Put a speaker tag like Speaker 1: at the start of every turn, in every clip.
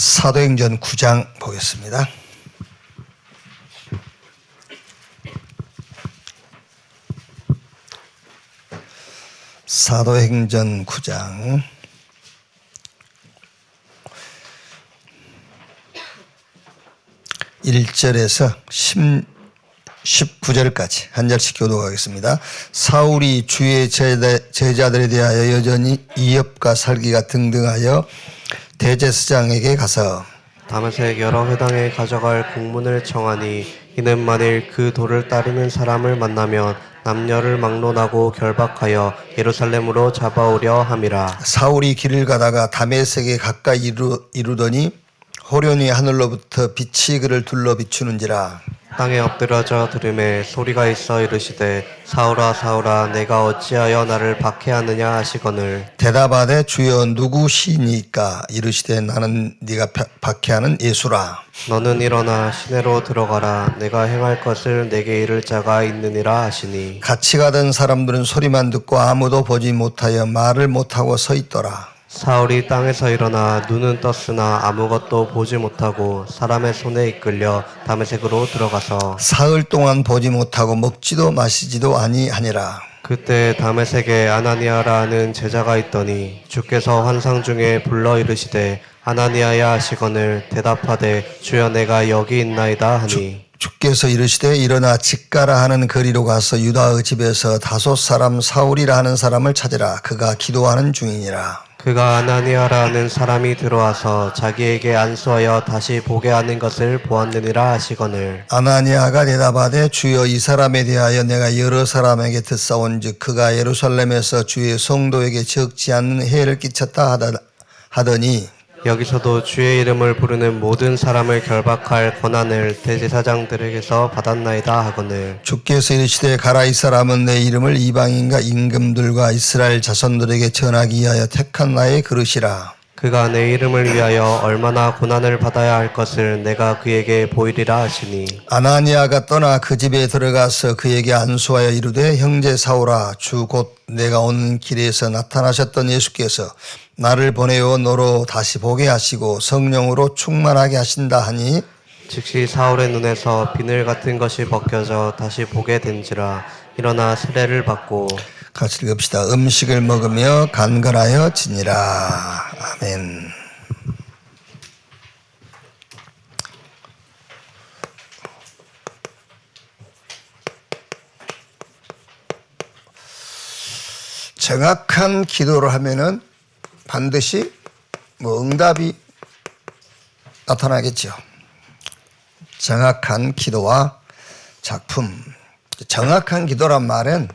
Speaker 1: 사도행전 9장 보겠습니다. 사도행전 9장 1절에서 19절까지 한 절씩 교독하겠습니다. 사울이 주의 제자들에 대하여 여전히 이업과 살기가 등등하여 대제사장에게 가서
Speaker 2: 다메섹 여러 회당에 가져갈 공문을 청하니 이는 만일 그 도를 따르는 사람을 만나면 남녀를 막론하고 결박하여 예루살렘으로 잡아오려 함이라.
Speaker 1: 사울이 길을 가다가 다메섹에 가까이 이르더니 호련히 하늘로부터 빛이 그를 둘러 비추는지라.
Speaker 2: 땅에 엎드려져 들음에 소리가 있어 이르시되 사울아 사울아 내가 어찌하여 나를 박해하느냐 하시거늘
Speaker 1: 대답하되 주여 누구시니까? 이르시되 나는 네가 박해하는 예수라.
Speaker 2: 너는 일어나 시내로 들어가라. 내가 행할 것을 내게 이를 자가 있느니라 하시니
Speaker 1: 같이 가던 사람들은 소리만 듣고 아무도 보지 못하여 말을 못하고 서 있더라.
Speaker 2: 사울이 땅에서 일어나 눈은 떴으나 아무것도 보지 못하고 사람의 손에 이끌려 다메섹으로 들어가서
Speaker 1: 사흘 동안 보지 못하고 먹지도 마시지도 아니하니라.
Speaker 2: 그때 다메섹에 아나니아라는 제자가 있더니 주께서 환상 중에 불러 이르시되 아나니아야 하시거늘 대답하되 주여 내가 여기 있나이다 하니
Speaker 1: 주께서 이르시되 일어나 직가라 하는 거리로 가서 유다의 집에서 다섯 사람 사울이라 하는 사람을 찾으라. 그가 기도하는 중이니라.
Speaker 2: 그가 아나니아라는 사람이 들어와서 자기에게 안수하여 다시 보게 하는 것을 보았느니라 하시거늘
Speaker 1: 아나니아가 대답하되 주여 이 사람에 대하여 내가 여러 사람에게 듣사온즉 그가 예루살렘에서 주의 성도에게 적지 않는 해를 끼쳤다 하더니
Speaker 2: 여기서도 주의 이름을 부르는 모든 사람을 결박할 권한을 대제사장들에게서 받았나이다 하거늘
Speaker 1: 주께서 이르시되 가라. 이 사람은 내 이름을 이방인과 임금들과 이스라엘 자손들에게 전하기 위하여 택한 나의 그릇이라.
Speaker 2: 그가 내 이름을 위하여 얼마나 고난을 받아야 할 것을 내가 그에게 보이리라 하시니
Speaker 1: 아나니아가 떠나 그 집에 들어가서 그에게 안수하여 이르되 형제 사울아 주 곧 내가 오는 길에서 나타나셨던 예수께서 나를 보내어 너로 다시 보게 하시고 성령으로 충만하게 하신다 하니
Speaker 2: 즉시 사울의 눈에서 비늘 같은 것이 벗겨져 다시 보게 된지라. 일어나 세례를 받고
Speaker 1: 같이 읽읍시다. 음식을 먹으며 간건하여 지니라. 아멘. 정확한 기도를 하면은 반드시 응답이 나타나겠죠. 정확한 기도와 작품. 정확한 기도란 말은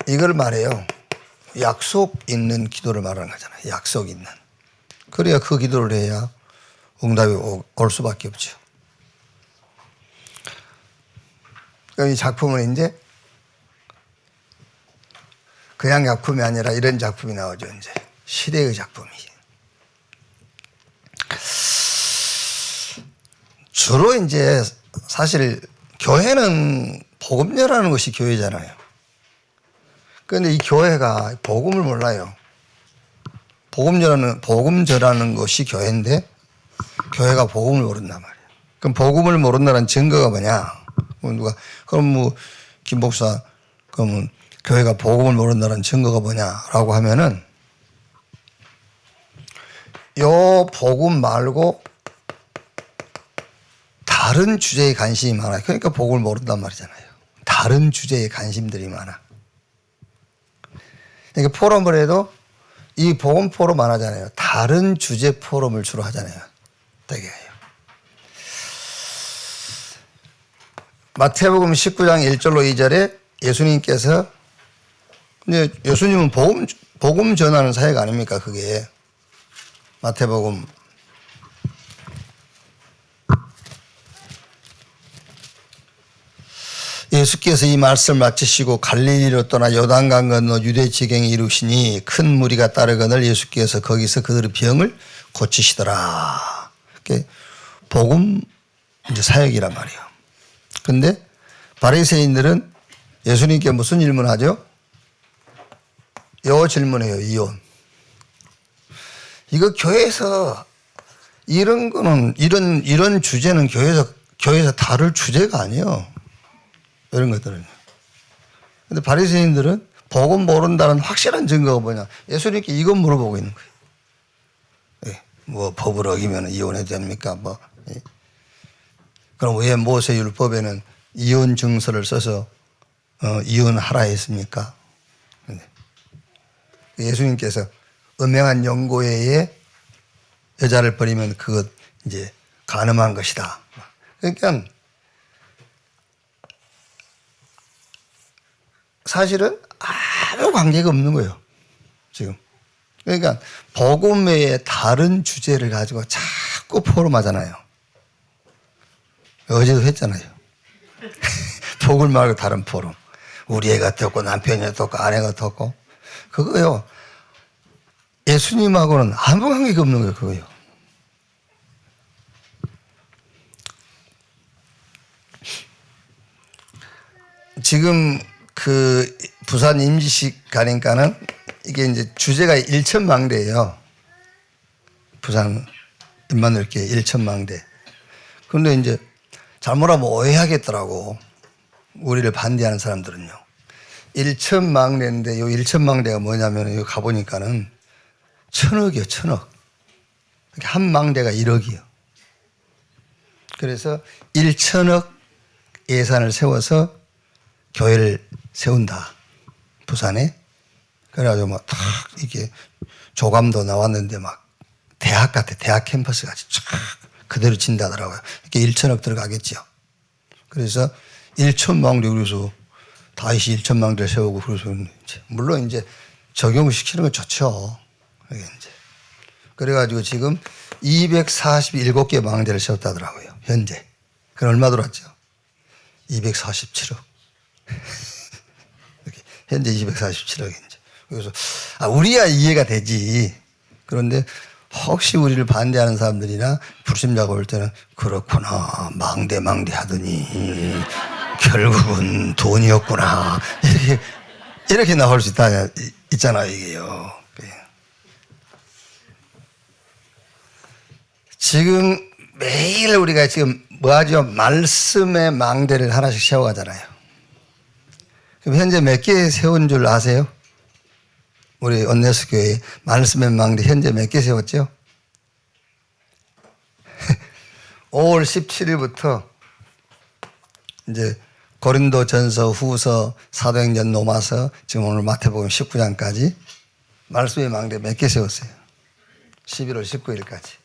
Speaker 1: 이걸 말해요. 약속 있는 기도를 말하는 거잖아요. 약속 있는. 그래야 그 기도를 해야 응답이 올 수밖에 없죠. 그럼 이 작품은 이제 그냥 작품이 아니라 이런 작품이 나오죠. 이제 시대의 작품이. 주로 이제 사실 교회는 복음 전하는 것이 교회잖아요. 그런데 이 교회가 복음을 몰라요. 복음 전하는 것이 교회인데 교회가 복음을 모른단 말이에요. 그럼 복음을 모른다는 증거가 뭐냐? 그럼 김 목사, 그러면 교회가 복음을 모른다는 증거가 뭐냐라고 하면은 요 복음 말고 다른 주제에 관심이 많아요. 그러니까 복음을 모른단 말이잖아요. 다른 주제에 관심들이 많아. 그러니까 포럼을 해도 이 복음 포럼 안 하잖아요. 다른 주제 포럼을 주로 하잖아요. 되게 해요. 마태복음 19장 1절로 2절에 예수님께서, 근데 예수님은 복음 전하는 사역 아닙니까? 그게 마태복음 예수께서 이 말씀을 마치시고 갈릴리로 떠나 요단강 건너 유대 지경에 이르시니 큰 무리가 따르거늘 예수께서 거기서 그들의 병을 고치시더라. 복음 이제 사역이란 말이에요. 근데 바리새인들은 예수님께 무슨 질문하죠? 요 질문해요. 이혼. 이거 교회에서 이런 거는 이런 주제는 교회에서 다룰 주제가 아니에요. 이런 것들은. 근데 바리새인들은 복음 모른다는 확실한 증거가 뭐냐? 예수님께 이건 물어보고 있는 거예요. 예, 뭐 법을 어기면 이혼해도 됩니까? 뭐. 예. 그럼 왜 모세 율법에는 이혼 증서를 써서 이혼하라 했습니까? 예수님께서 음행한 영고에 여자를 버리면 그것 이제 간음한 것이다. 그러니까 사실은 아무 관계가 없는 거예요. 지금. 그러니까 복음 외에 다른 주제를 가지고 자꾸 포럼하잖아요. 어제도 했잖아요. 복음 말고 다른 포럼. 우리 애가 어떻고 남편이 어떻고 아내가 어떻고. 그거요. 예수님하고는 아무 관계가 없는 거예요. 그거요. 지금 그 부산 임시식 가니까는 이게 이제 주제가 일천망대예요. 부산 임마누엘교회 일천망대. 그런데 이제 잘못하면 오해하겠더라고. 우리를 반대하는 사람들은요. 일천망대인데 이 일천망대가 뭐냐면 여기 가보니까는 1,000억이요, 1,000억. 한 망대가 1억이요. 그래서 1,000억 예산을 세워서 교회를 세운다. 부산에. 그래가지고 막 탁 이게 조감도 나왔는데 막 대학 같아. 대학 캠퍼스 같이 쫙 그대로 진다더라고요. 이렇게 1,000억 들어가겠죠. 그래서 1천망대 그래서 다시 1천망대를 세우고 그래서 물론 이제 적용을 시키는 건 좋죠. 이게 이제. 그래가지고 지금 247개 망대를 세웠다더라고요. 현재. 그럼 얼마 들어왔죠? 247억. 현재 247억인지. 그래서 우리야 이해가 되지. 그런데 혹시 우리를 반대하는 사람들이나 불신자가 올 때는 그렇구나. 망대 하더니 결국은 돈이었구나. 이렇게 나올 수 있잖아요, 이게요. 지금 매일 우리가 지금 뭐 하죠? 말씀의 망대를 하나씩 세워가잖아요. 그럼 현재 몇 개 세운 줄 아세요? 우리 언네스 교회 말씀의 망대 현재 몇 개 세웠죠? 5월 17일부터 이제 고린도 전서, 후서, 사도행전, 로마서, 지금 오늘 마태복음 19장까지 말씀의 망대 몇 개 세웠어요? 11월 19일까지.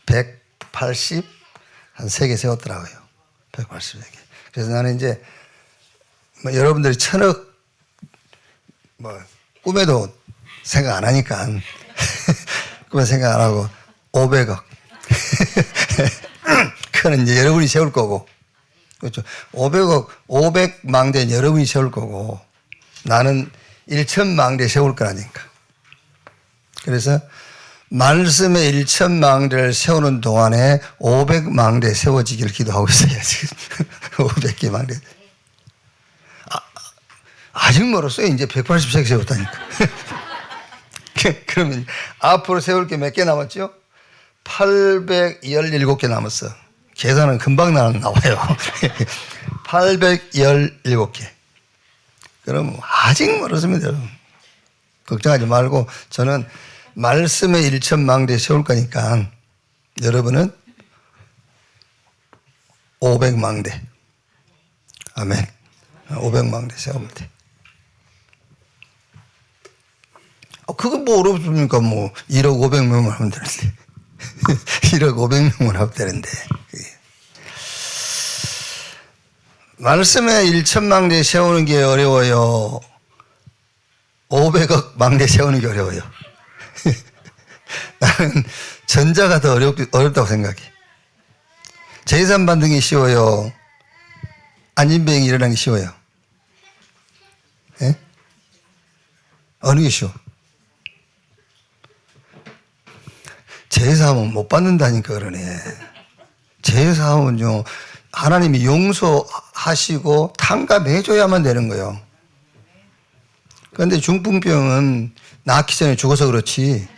Speaker 1: 180, 한 3개 세웠더라고요. 184개. 그래서 나는 이제 뭐 여러분들이 1,000억 뭐 꿈에도 생각 안 하니까 꿈에 생각 안 하고 500억. 그거는 이제 여러분이 세울 거고. 그렇죠. 500억, 500망대는 여러분이 세울 거고 나는 1,000망대 세울 거라니까. 그래서 말씀의 1,000망대를 세우는 동안에 500망대 세워지기를 기도하고 있어요. 지금 500개 망대. 아직 멀었어요. 이제 180세 세웠다니까. 그러면 앞으로 세울 게 몇 개 남았죠? 817개 남았어. 계산은 금방 나와요. 817개. 그럼 아직 멀었습니다. 여러분. 걱정하지 말고 저는 말씀의 1,000망대 세울 거니까 여러분은 500망대. 아멘. 500망대 세우면 돼. 그건 뭐 어렵습니까? 뭐 1억 500명을 하면 되는데. 1억 500명을 하면 되는데. 말씀의 1,000망대 세우는 게 어려워요. 500억 망대 세우는 게 어려워요. 나는 전자가 더 어렵다고 생각해. 재산 받는 게 쉬워요. 안진병이 일어나는 게 쉬워요. 예? 어느 게 쉬워? 제사하면 못 받는다니까 그러네. 제사하면요 하나님이 용서하시고 탕감해줘야만 되는 거예요. 그런데 중풍병은 낳기 전에 죽어서 그렇지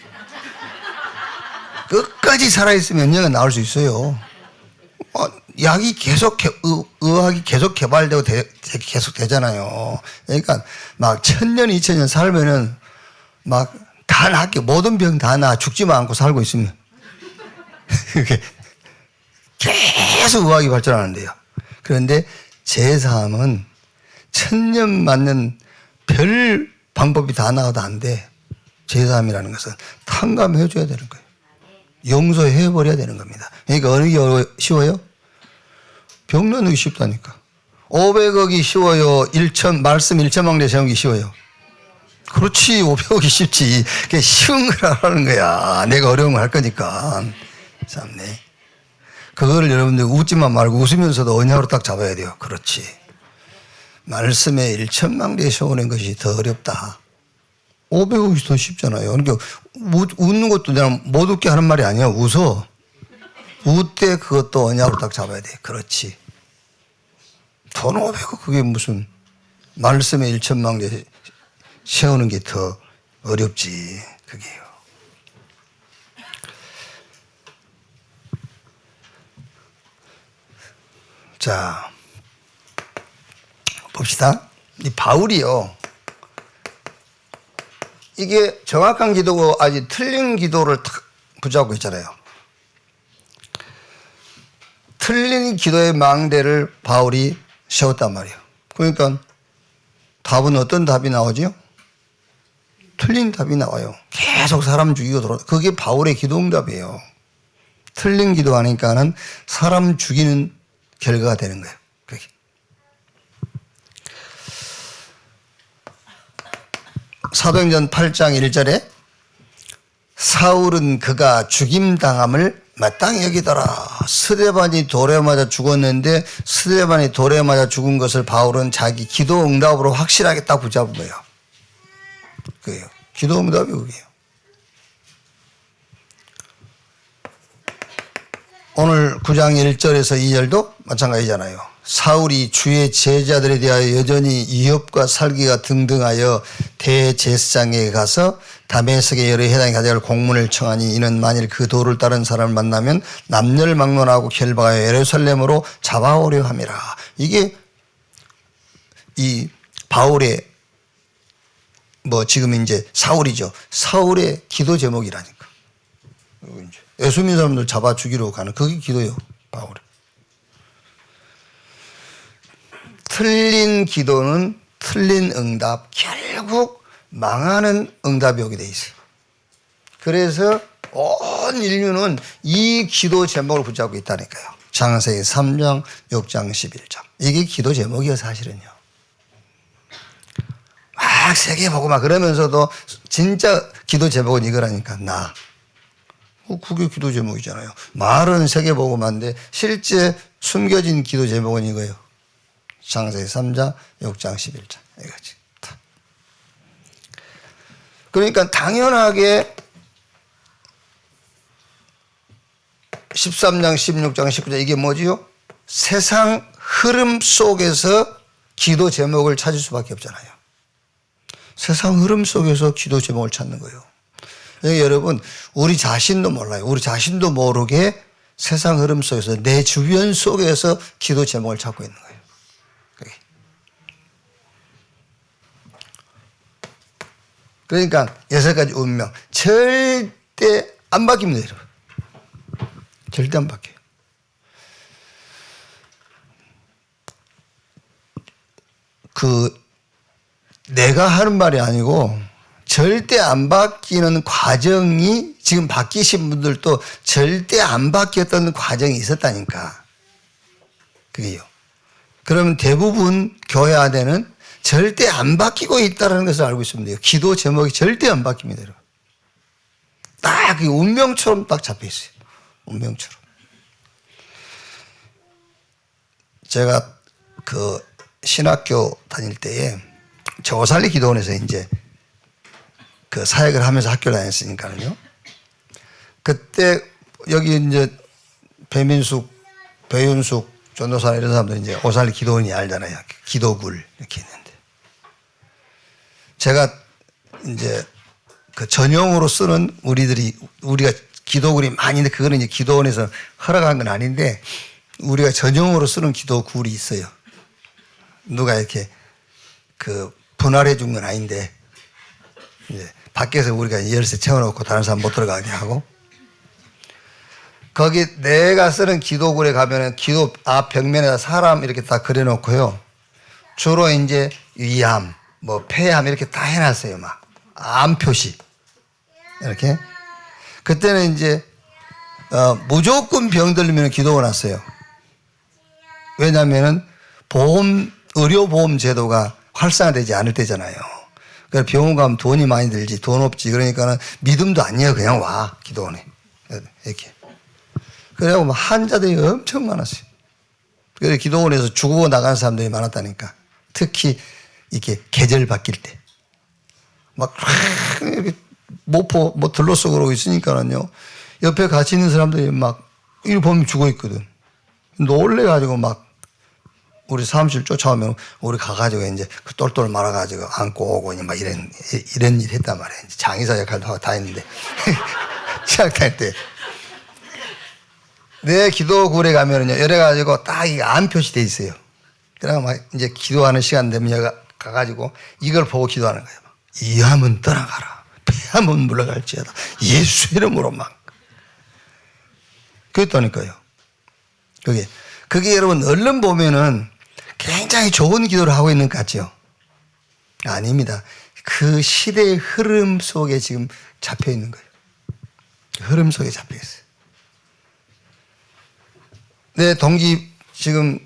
Speaker 1: 끝까지 살아있으면 영은 나올 수 있어요. 약이 의학이 계속 개발되고 계속 되잖아요. 그러니까 막 1000년, 2000년 살면은 막 다 낫게 모든 병 다 나 죽지만 않고 살고 있으면 계속 의학이 발전하는데요. 그런데 제3은 1000년 맞는 별 방법이 다 나와도 안 돼. 제3이라는 것은 탕감해줘야 되는 거예요. 용서해버려야 되는 겁니다. 그러니까 어느 게 쉬워요? 병 넣는 게 쉽다니까. 500억이 쉬워요? 말씀 1천망대 세우기 쉬워요? 그렇지, 500억이 쉽지. 그게 쉬운 걸 하라는 거야. 내가 어려운 걸 할 거니까. 참네. 그거를 여러분들 웃지만 말고 웃으면서도 언약으로 딱 잡아야 돼요. 그렇지. 말씀에 1천망대 세우는 것이 더 어렵다. 500억이 더 쉽잖아요. 그러니까 웃는 것도 내가 못 웃게 하는 말이 아니야. 웃어. 웃때 그것도 언약으로 딱 잡아야 돼. 그렇지. 돈 500억 그게 무슨 말씀에 1천망대 세우는 게 더 어렵지. 그게요. 자, 봅시다. 이 바울이요. 이게 정확한 기도고 아직 틀린 기도를 탁 붙잡고 있잖아요. 틀린 기도의 망대를 바울이 세웠단 말이에요. 그러니까 답은 어떤 답이 나오죠? 틀린 답이 나와요. 계속 사람 죽이고 돌아. 그게 바울의 기도응답이에요. 틀린 기도하니까는 사람 죽이는 결과가 되는 거예요. 그게. 사도행전 8장 1절에 사울은 그가 죽임당함을 마땅히 여기더라. 스데반이 돌에 맞아 죽었는데 스데반이 돌에 맞아 죽은 것을 바울은 자기 기도 응답으로 확실하게 딱 붙잡은 거예요. 그게요. 기도 응답이 그게요. 오늘 9장 1절에서 2절도 마찬가지잖아요. 사울이 주의 제자들에 대하여 여전히 위협과 살기가 등등하여 대제사장에게 가서 다메섹의 여러 해당에 가져갈 공문을 청하니 이는 만일 그 도를 따른 사람을 만나면 남녀를 막론하고 결박하여 예루살렘으로 잡아오려 함이라. 이게 이 바울의 지금 이제 사울이죠. 사울의 기도 제목이라니까. 예수민 사람들 잡아 죽이러 가는 그게 기도예요. 바울의. 틀린 기도는 틀린 응답, 결국 망하는 응답이 오게 돼 있어요. 그래서 온 인류는 이 기도 제목을 붙잡고 있다니까요. 창세기 3장, 6장, 11장. 이게 기도 제목이에요, 사실은요. 막 세계 보고 막 그러면서도 진짜 기도 제목은 이거라니까, 나. 그게 기도 제목이잖아요. 말은 세계 보고만데 실제 숨겨진 기도 제목은 이거예요. 창세기 3장, 6장, 11장. 이거지. 그러니까 당연하게 13장, 16장, 19장 이게 뭐지요? 세상 흐름 속에서 기도 제목을 찾을 수밖에 없잖아요. 세상 흐름 속에서 기도 제목을 찾는 거예요. 여러분, 우리 자신도 몰라요. 우리 자신도 모르게 세상 흐름 속에서 내 주변 속에서 기도 제목을 찾고 있는 거예요. 그러니까 6가지 운명 절대 안 바뀝니다, 여러분. 절대 안 바뀌어요. 내가 하는 말이 아니고 절대 안 바뀌는 과정이 지금 바뀌신 분들도 절대 안 바뀌었던 과정이 있었다니까. 그게요. 그러면 대부분 교회 안에는 절대 안 바뀌고 있다는 것을 알고 있으면 돼요. 기도 제목이 절대 안 바뀝니다, 여러분. 딱 운명처럼 딱 잡혀 있어요. 운명처럼. 제가 신학교 다닐 때에 저 오살리 기도원에서 이제 사역을 하면서 학교를 다녔으니까요. 그때 여기 이제 배윤숙, 전도사 이런 사람들 이제 오살리 기도원이 알잖아요. 기도굴 이렇게 있는데. 제가 이제 전용으로 쓰는 우리가 기도굴이 많이 있는데 그거는 이제 기도원에서 허락한 건 아닌데 우리가 전용으로 쓰는 기도굴이 있어요. 누가 이렇게 그 분할해 준 건 아닌데 이제 밖에서 우리가 열쇠 채워놓고 다른 사람 못 들어가게 하고 거기 내가 쓰는 기도굴에 가면은 기도 앞 벽면에다 사람 이렇게 다 그려놓고요. 주로 이제 위암, 뭐 폐암 이렇게 다 해놨어요. 막 암 표시 이렇게. 그때는 이제 무조건 병 들리면 기도가 났어요. 왜냐하면은 의료보험 제도가 활성화되지 않을 때잖아요. 그러니까 병원 가면 돈이 많이 들지, 돈 없지. 그러니까는 믿음도 아니에요. 그냥 와, 기도원에. 이렇게. 그래갖고 막 환자들이 엄청 많았어요. 그래서 기도원에서 죽고 나가는 사람들이 많았다니까. 특히 이렇게 계절 바뀔 때. 막 이렇게 모포 뭐 들러서 그러고 있으니까는요. 옆에 같이 있는 사람들이 막 이걸 보면 죽어 있거든. 놀래가지고 막 우리 사무실 쫓아오면 우리 가가지고 이제 그 똘똘 말아가지고 안고 오고 막 이런 일 했단 말이야. 이제 장의사 역할도 하고 다 했는데. 시작할 때. 내 기도굴에 가면은요, 이래가지고 딱 이 암 표시돼 있어요. 그러면 막 이제 기도하는 시간 되면 여기 가가지고 이걸 보고 기도하는 거예요. 이 암은 떠나가라. 폐암은 물러갈지어다. 예수 이름으로 막. 그랬다니까요. 그게 여러분, 얼른 보면은 굉장히 좋은 기도를 하고 있는 것 같죠? 아닙니다. 그 시대의 흐름 속에 지금 잡혀 있는 거예요. 흐름 속에 잡혀 있어요. 내 동기 지금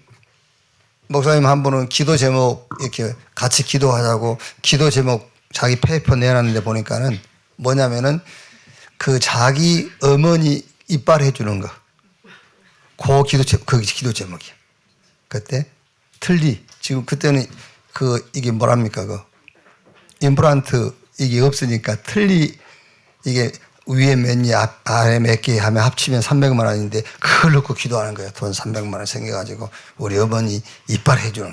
Speaker 1: 목사님 한 분은 기도 제목 이렇게 같이 기도하자고 기도 제목 자기 페이퍼 내놨는데 보니까는 뭐냐면은 그 자기 어머니 이빨 해주는 거. 그 기도 제목이야. 그때 틀니 지금 그때는 이게 뭐랍니까 임플란트 이게 없으니까 틀니 이게 위에 몇 개, 아래 몇 개 하면 합치면 300만 원인데 그걸 넣고 기도하는 거예요. 돈 300만 원 생겨가지고 우리 어머니 이빨 해주는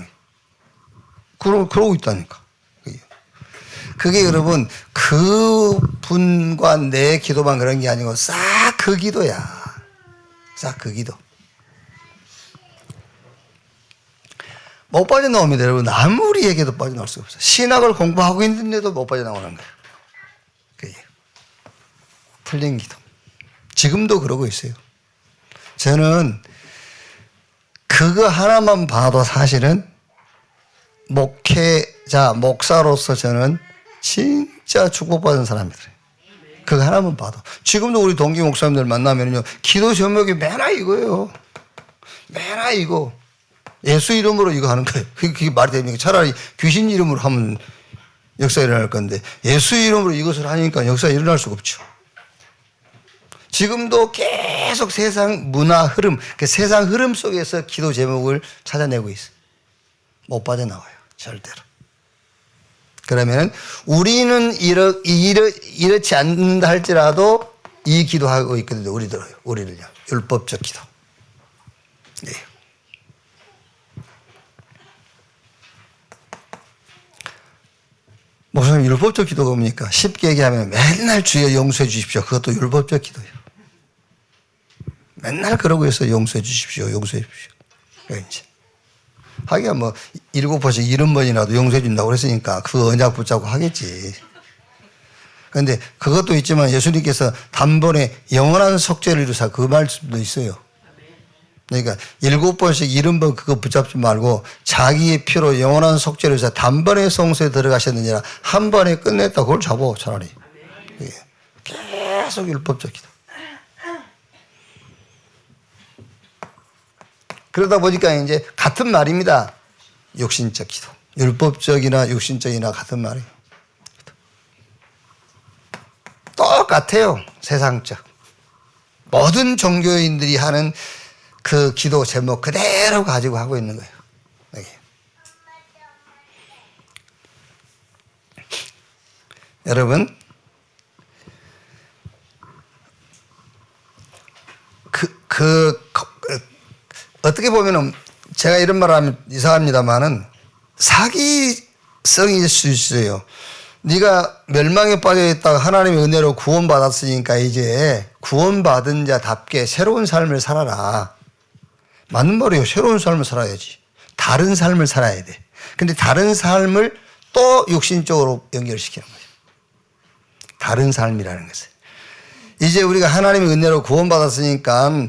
Speaker 1: 거예요. 그러고 있다니까. 그게 여러분 그 분과 내 기도만 그런 게 아니고 싹 그 기도야. 싹 그 기도. 못 빠져나옵니다. 여러분 아무리 얘기해도 빠져나올 수가 없어요. 신학을 공부하고 있는데도 못 빠져나오는 거예요. 그게. 틀린 기도. 지금도 그러고 있어요. 저는 그거 하나만 봐도 사실은 목사로서 저는 진짜 축복받은 사람이더래요. 그거 하나만 봐도. 지금도 우리 동기 목사님들 만나면요. 기도 제목이 맨날 이거예요. 맨날 이거. 예수 이름으로 이거 하는 거예요. 그게 말이 됩니까? 차라리 귀신 이름으로 하면 역사 일어날 건데 예수 이름으로 이것을 하니까 역사 일어날 수가 없죠. 지금도 계속 세상 문화 흐름, 그 세상 흐름 속에서 기도 제목을 찾아내고 있어요. 못 빠져나와요. 절대로. 그러면 우리는 이렇지 않는다 할지라도 이 기도하고 있거든요. 우리를요. 율법적 기도. 네. 목사님 율법적 기도가 뭡니까? 쉽게 얘기하면 맨날 주여 용서해 주십시오. 그것도 율법적 기도예요. 맨날 그러고 있어요. 용서해 주십시오. 용서해 주십시오. 이제. 하기야 뭐 7번씩 70번이라도 용서해 준다고 그랬으니까 그 언약 붙잡고 하겠지. 그런데 그것도 있지만 예수님께서 단번에 영원한 속죄를 이루사 그 말씀도 있어요. 그러니까 7번씩 70번 그거 붙잡지 말고 자기의 피로 영원한 속죄를 이루사 단번에 성소에 들어가셨느니라 한 번에 끝냈다. 그걸 잡아 차라리. 계속 율법적 기도. 그러다 보니까 이제 같은 말입니다. 육신적 기도. 율법적이나 육신적이나 같은 말이에요. 똑같아요. 세상적. 모든 종교인들이 하는 그 기도 제목 그대로 가지고 하고 있는 거예요. 여기. 여러분, 어떻게 보면은 제가 이런 말 하면 이상합니다만은 사기성일 수 있어요. 네가 멸망에 빠져 있다가 하나님의 은혜로 구원받았으니까 이제 구원받은 자답게 새로운 삶을 살아라. 맞는 말이에요. 새로운 삶을 살아야지. 다른 삶을 살아야 돼. 근데 다른 삶을 또 육신적으로 연결시키는 거예요. 다른 삶이라는 것을. 이제 우리가 하나님의 은혜로 구원받았으니까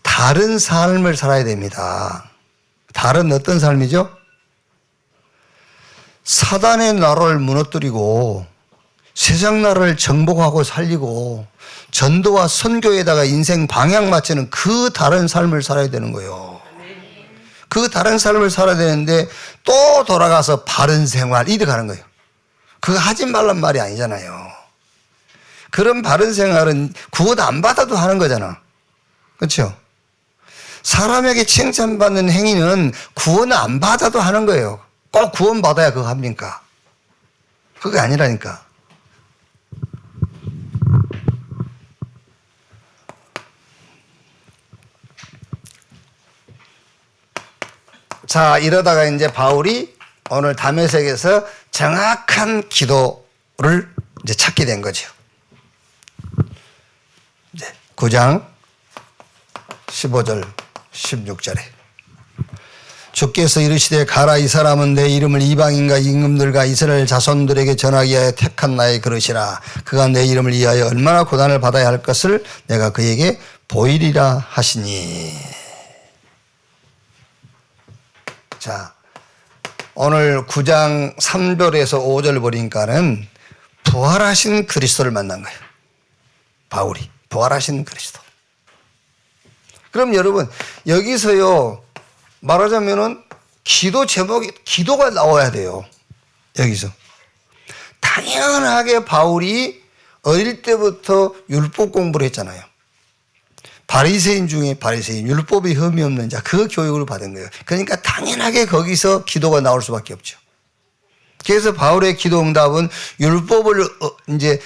Speaker 1: 다른 삶을 살아야 됩니다. 다른 어떤 삶이죠? 사단의 나라를 무너뜨리고 세상 나라를 정복하고 살리고 전도와 선교에다가 인생 방향 맞추는 그 다른 삶을 살아야 되는 거예요. 그 다른 삶을 살아야 되는데 또 돌아가서 바른 생활 이렇게 가는 거예요. 그거 하지 말란 말이 아니잖아요. 그런 바른 생활은 구원 안 받아도 하는 거잖아. 그렇죠? 사람에게 칭찬받는 행위는 구원 안 받아도 하는 거예요. 꼭 구원 받아야 그거 합니까? 그게 아니라니까. 자, 이러다가 이제 바울이 오늘 다메섹에서 정확한 기도를 이제 찾게 된 거죠. 이제 9장 15절 16절에 주께서 이르시되 가라 이 사람은 내 이름을 이방인과 임금들과 이스라엘 자손들에게 전하기 위하여 택한 나의 그릇이라 그가 내 이름을 위하여 얼마나 고난을 받아야 할 것을 내가 그에게 보이리라 하시니. 자, 오늘 9장 3절에서 5절 보니까는 부활하신 그리스도를 만난 거예요. 바울이 부활하신 그리스도. 그럼 여러분 여기서요 말하자면은 기도 제목이 기도가 나와야 돼요. 여기서 당연하게 바울이 어릴 때부터 율법 공부를 했잖아요. 바리새인 중에 바리새인, 율법에 흠이 없는 자, 그 교육을 받은 거예요. 그러니까 당연하게 거기서 기도가 나올 수밖에 없죠. 그래서 바울의 기도 응답은 율법을 이제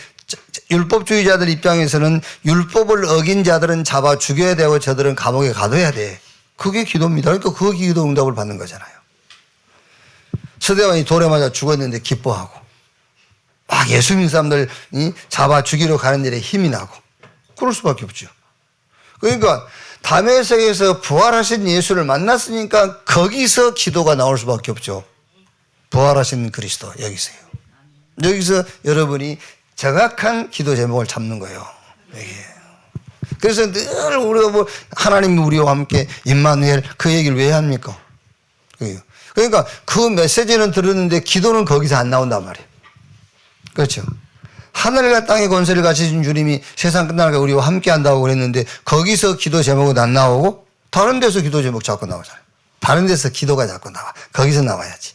Speaker 1: 율법주의자들 입장에서는 율법을 어긴 자들은 잡아 죽여야 되고 저들은 감옥에 가둬야 돼. 그게 기도입니다. 그러니까 그 기도 응답을 받는 거잖아요. 서대왕이 돌에 맞아 죽었는데 기뻐하고 막 예수 믿는 사람들 잡아 죽이러 가는 일에 힘이 나고 그럴 수밖에 없죠. 그러니까 다메섹에서 부활하신 예수를 만났으니까 거기서 기도가 나올 수밖에 없죠. 부활하신 그리스도 여기서요. 여기서 여러분이 정확한 기도 제목을 잡는 거예요. 그래서 늘 우리가 뭐 하나님 우리와 함께 임마누엘 그 얘기를 왜 합니까? 그러니까 그 메시지는 들었는데 기도는 거기서 안 나온단 말이에요. 그렇죠? 하늘과 땅의 권세를 가지신 주님이 세상 끝날까 우리와 함께 한다고 그랬는데 거기서 기도 제목은 안 나오고 다른 데서 기도 제목 자꾸 나오잖아요. 다른 데서 기도가 자꾸 나와. 거기서 나와야지.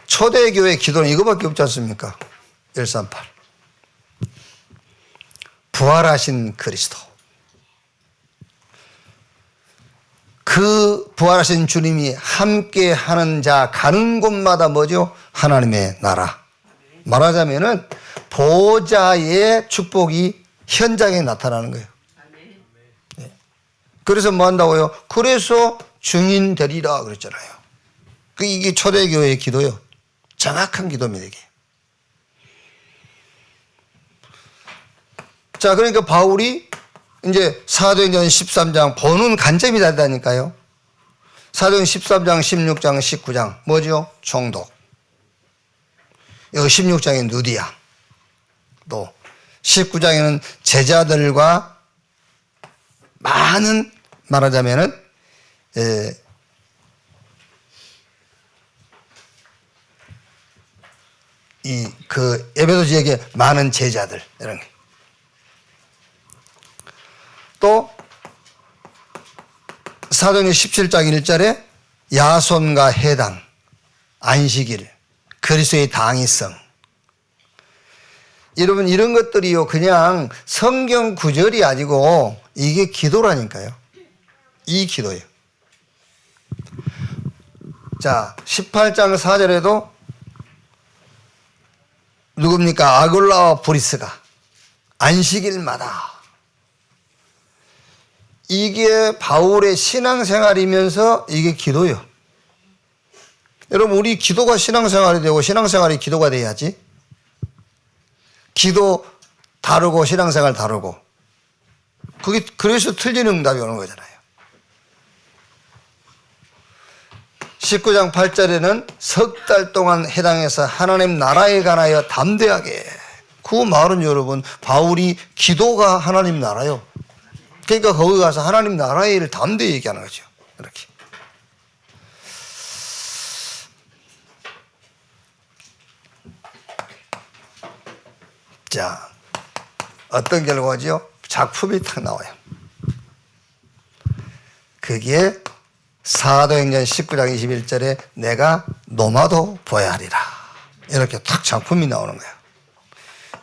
Speaker 1: 초대교회 기도는 이거밖에 없지 않습니까? 138. 부활하신 그리스도. 그 부활하신 주님이 함께 하는 자 가는 곳마다 뭐죠? 하나님의 나라. 말하자면은 보좌의 축복이 현장에 나타나는 거예요. 그래서 뭐 한다고요? 그래서 증인 되리라 그랬잖아요. 이게 초대교회의 기도요. 정확한 기도입니다, 이게. 자, 그러니까 바울이 이제 사도행전 13장 본은 간접이 된다니까요. 사도행전 13장, 16장, 19장 뭐죠? 총독. 여기 16장에 누디아. 또 19장에는 제자들과 많은 말하자면은 그 에베소 지역에 많은 제자들 이런 게. 또 사도행전 17장 1절에 야손과 해당, 안식일, 그리스도의 당위성. 여러분 이런 것들이요 그냥 성경 구절이 아니고 이게 기도라니까요. 이 기도예요. 자 18장 4절에도 누굽니까? 아굴라와 브리스가 안식일마다 이게 바울의 신앙생활이면서 이게 기도예요. 여러분, 우리 기도가 신앙생활이 되고 신앙생활이 기도가 돼야지. 기도 다르고 신앙생활 다르고. 그게 그래서 틀린 응답이 오는 거잖아요. 19장 8절에는 석 달 동안 해당해서 하나님 나라에 관하여 담대하게. 그 말은 여러분, 바울이 기도가 하나님 나라요. 그러니까 거기 가서 하나님 나라의 일을 담대히 얘기하는 거죠. 이렇게. 자, 어떤 결과죠? 작품이 탁 나와요. 그게 사도행전 19장 21절에 내가 노마도 보아야 하리라. 이렇게 탁 작품이 나오는 거예요.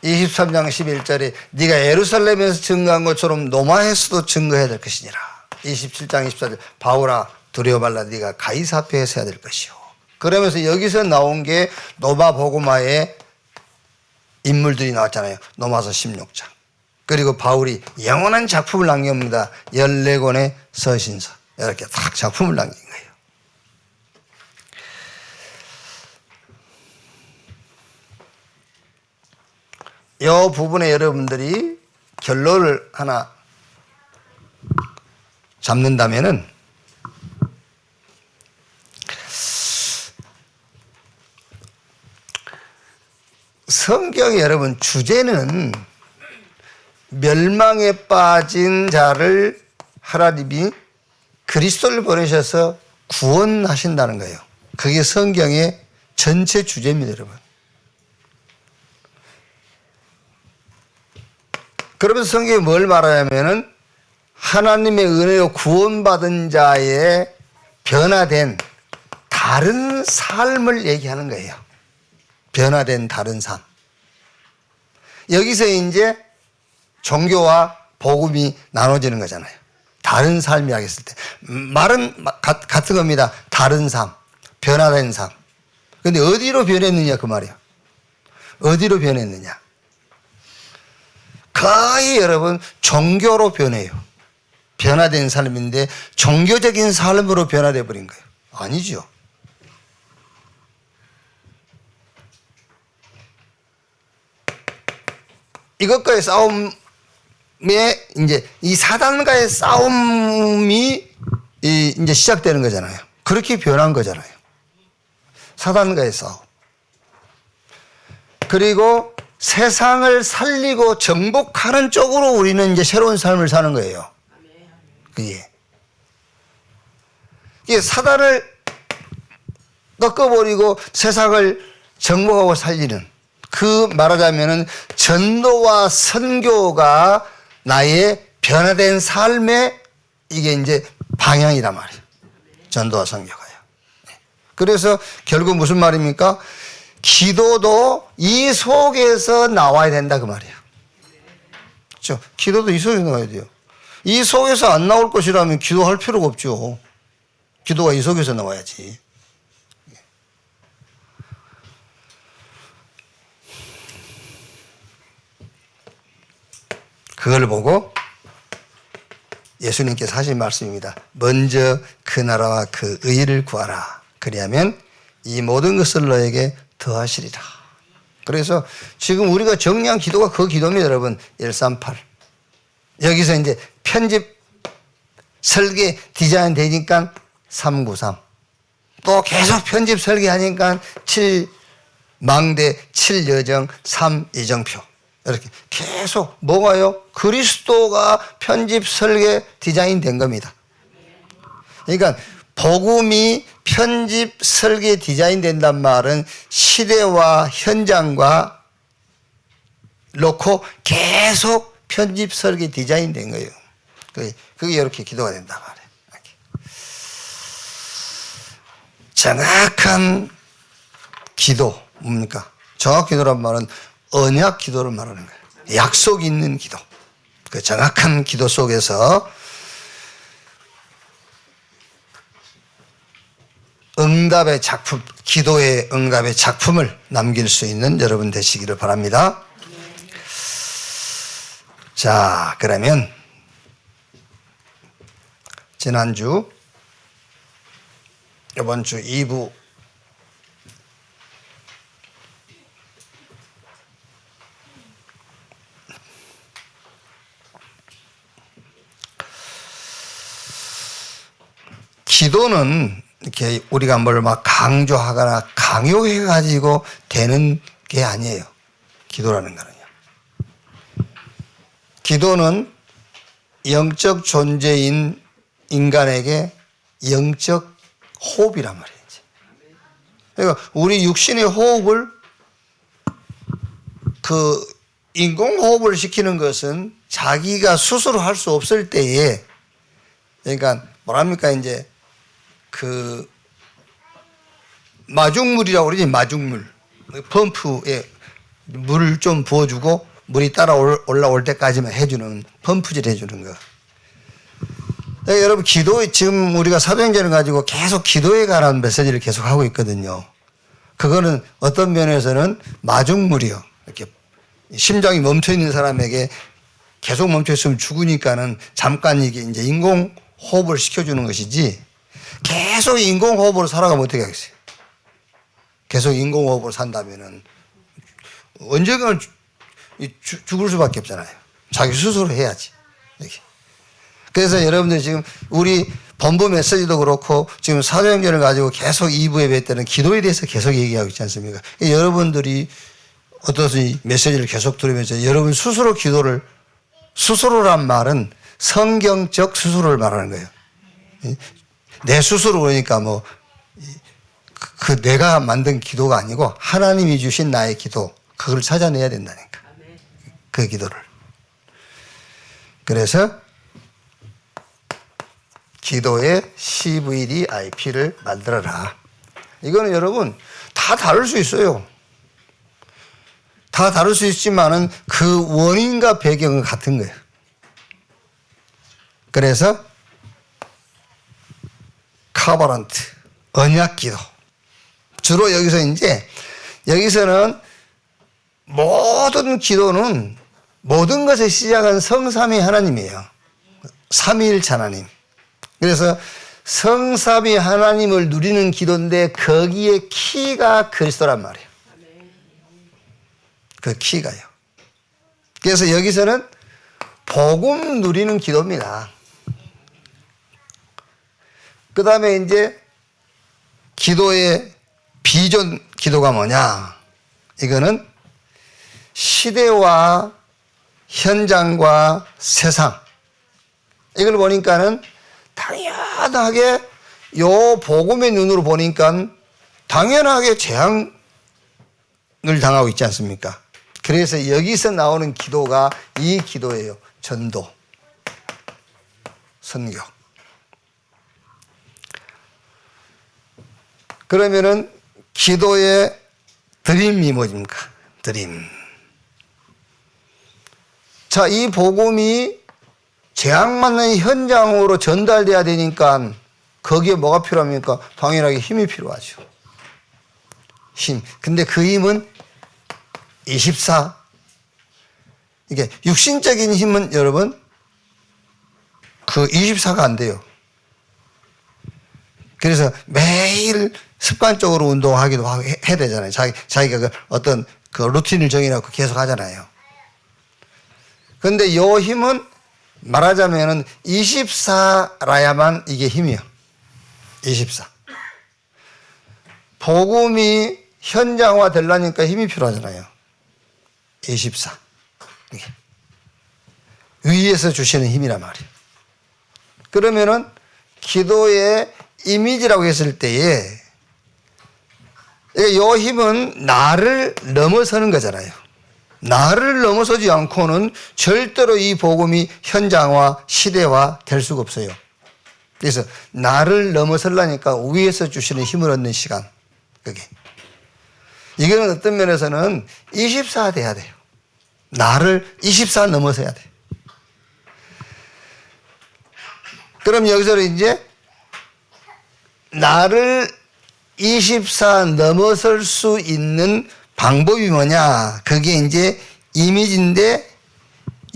Speaker 1: 23장 11절에 네가 예루살렘에서 증거한 것처럼 노마에서도 증거해야 될 것이니라. 27장 24절 바울아 두려워 말라 네가 가이사 앞에서 해야 될 것이요. 그러면서 여기서 나온 게 노마 보고마의 인물들이 나왔잖아요. 노마서 16장. 그리고 바울이 영원한 작품을 남깁니다. 14권의 서신서. 이렇게 딱 작품을 남긴 거예요. 이 부분에 여러분들이 결론을 하나 잡는다면은 성경의 여러분 주제는 멸망에 빠진 자를 하나님이 그리스도를 보내셔서 구원하신다는 거예요. 그게 성경의 전체 주제입니다, 여러분. 그러면서 성경이 뭘 말하냐면은 하나님의 은혜로 구원받은 자의 변화된 다른 삶을 얘기하는 거예요. 변화된 다른 삶. 여기서 이제 종교와 복음이 나눠지는 거잖아요. 다른 삶이라고 했을 때. 말은 같은 겁니다. 다른 삶, 변화된 삶. 근데 어디로 변했느냐 그 말이에요. 어디로 변했느냐. 거의 여러분 종교로 변해요. 변화된 삶인데 종교적인 삶으로 변화돼 버린 거예요. 아니죠. 이것과의 싸움에 이제 이 사단과의 싸움이 이제 시작되는 거잖아요. 그렇게 변한 거잖아요. 사단과의 싸움. 그리고 세상을 살리고 정복하는 쪽으로 우리는 이제 새로운 삶을 사는 거예요. 그게. 이게 사단을 꺾어버리고 세상을 정복하고 살리는 그 말하자면은 전도와 선교가 나의 변화된 삶의 이게 이제 방향이란 말이에요. 전도와 선교가요. 그래서 결국 무슨 말입니까? 기도도 이 속에서 나와야 된다 그 말이에요. 그렇죠? 기도도 이 속에서 나와야 돼요. 이 속에서 안 나올 것이라면 기도할 필요가 없죠. 기도가 이 속에서 나와야지. 그걸 보고 예수님께서 하신 말씀입니다. 먼저 그 나라와 그 의를 구하라. 그리하면 이 모든 것을 너에게 더하시리라. 그래서 지금 우리가 정리한 기도가 그 기도입니다, 여러분. 138. 여기서 이제 편집, 설계, 디자인 되니까 393. 또 계속 편집, 설계하니까 7망대, 7여정, 3이정표. 이렇게 계속 뭐가요? 그리스도가 편집, 설계, 디자인 된 겁니다. 그러니까 복음이 편집, 설계, 디자인 된단 말은 시대와 현장과 놓고 계속 편집, 설계, 디자인 된 거예요. 그게 이렇게 기도가 된단 말이에요. 정확한 기도, 뭡니까? 정확 기도란 말은 언약 기도를 말하는 거예요. 약속 있는 기도. 그 정확한 기도 속에서 응답의 작품, 기도의 응답의 작품을 남길 수 있는 여러분 되시기를 바랍니다. 자, 그러면 지난주, 이번 주 2부 기도는 이렇게 우리가 뭘 막 강조하거나 강요해가지고 되는 게 아니에요. 기도라는 거는요. 기도는 영적 존재인 인간에게 영적 호흡이란 말이에요. 그러니까 우리 육신의 호흡을 그 인공호흡을 시키는 것은 자기가 스스로 할 수 없을 때에, 그러니까 뭐랍니까, 이제 그 마중물이라고 그러지, 마중물. 펌프에 물을 좀 부어주고 물이 따라 올라올 때까지만 해주는, 펌프질 해주는 거. 그러니까 여러분, 기도에, 지금 우리가 사도행전을 가지고 계속 기도에 관한 메시지를 계속 하고 있거든요. 그거는 어떤 면에서는 마중물이요. 이렇게 심장이 멈춰 있는 사람에게 계속 멈춰 있으면 죽으니까는 잠깐 이게 이제 인공 호흡을 시켜주는 것이지, 계속 인공 호흡으로 살아가면 어떻게 하겠어요? 계속 인공 호흡으로 산다면은 언젠가는 죽을 수밖에 없잖아요. 자기 스스로 해야지. 이렇게. 그래서 여러분들 지금 우리 본부 메시지도 그렇고 지금 사도행전을 가지고 계속 2부 예배 때는 기도에 대해서 계속 얘기하고 있지 않습니까? 여러분들이 어떠시 메시지를 계속 들으면서 여러분 스스로 기도를, 스스로란 말은 성경적 스스로를 말하는 거예요. 내 스스로 그러니까 뭐 그 내가 만든 기도가 아니고 하나님이 주신 나의 기도, 그걸 찾아내야 된다니까. 그 기도를. 그래서 기도의 CVDIP를 만들어라. 이거는 여러분 다 다를 수 있어요. 다 다를 수 있지만은 그 원인과 배경은 같은 거예요. 그래서 카버런트, 언약 기도. 주로 여기서는 모든 기도는 모든 것의 시작은 성삼위 하나님이에요. 삼위일체 하나님. 그래서 성삼위 하나님을 누리는 기도인데 거기에 키가 그리스도란 말이에요. 그 키가요. 그래서 여기서는 복음 누리는 기도입니다. 그 다음에 이제 기도의 비전 기도가 뭐냐? 이거는 시대와 현장과 세상. 이걸 보니까는 당연하게 요 복음의 눈으로 보니까 당연하게 재앙을 당하고 있지 않습니까? 그래서 여기서 나오는 기도가 이 기도예요. 전도, 선교. 그러면은 기도의 드림이 뭐입니까? 드림. 자, 이 복음이 재앙맞는 현장으로 전달돼야 되니까 거기에 뭐가 필요합니까? 당연하게 힘이 필요하죠. 힘. 근데 그 힘은 24. 이게 육신적인 힘은 여러분 그 24가 안 돼요. 그래서 매일 습관적으로 운동하기도 해야 되잖아요. 자기가 그 어떤 그 루틴을 정해놓고 계속 하잖아요. 그런데 요 힘은 말하자면은 24라야만 이게 힘이요. 24. 복음이 현장화 되려니까 힘이 필요하잖아요. 24. 이게 위에서 주시는 힘이란 말이에요. 그러면은 기도의 이미지라고 했을 때에 이 힘은 나를 넘어서는 거잖아요. 나를 넘어서지 않고는 절대로 이 복음이 현장화, 시대화 될 수가 없어요. 그래서 나를 넘어서려니까 위에서 주시는 힘을 얻는 시간. 그게. 이거는 어떤 면에서는 24 돼야 돼요. 나를 24 넘어서야 돼. 그럼 여기서 이제 나를 24 넘어설 수 있는 방법이 뭐냐? 그게 이제 이미지인데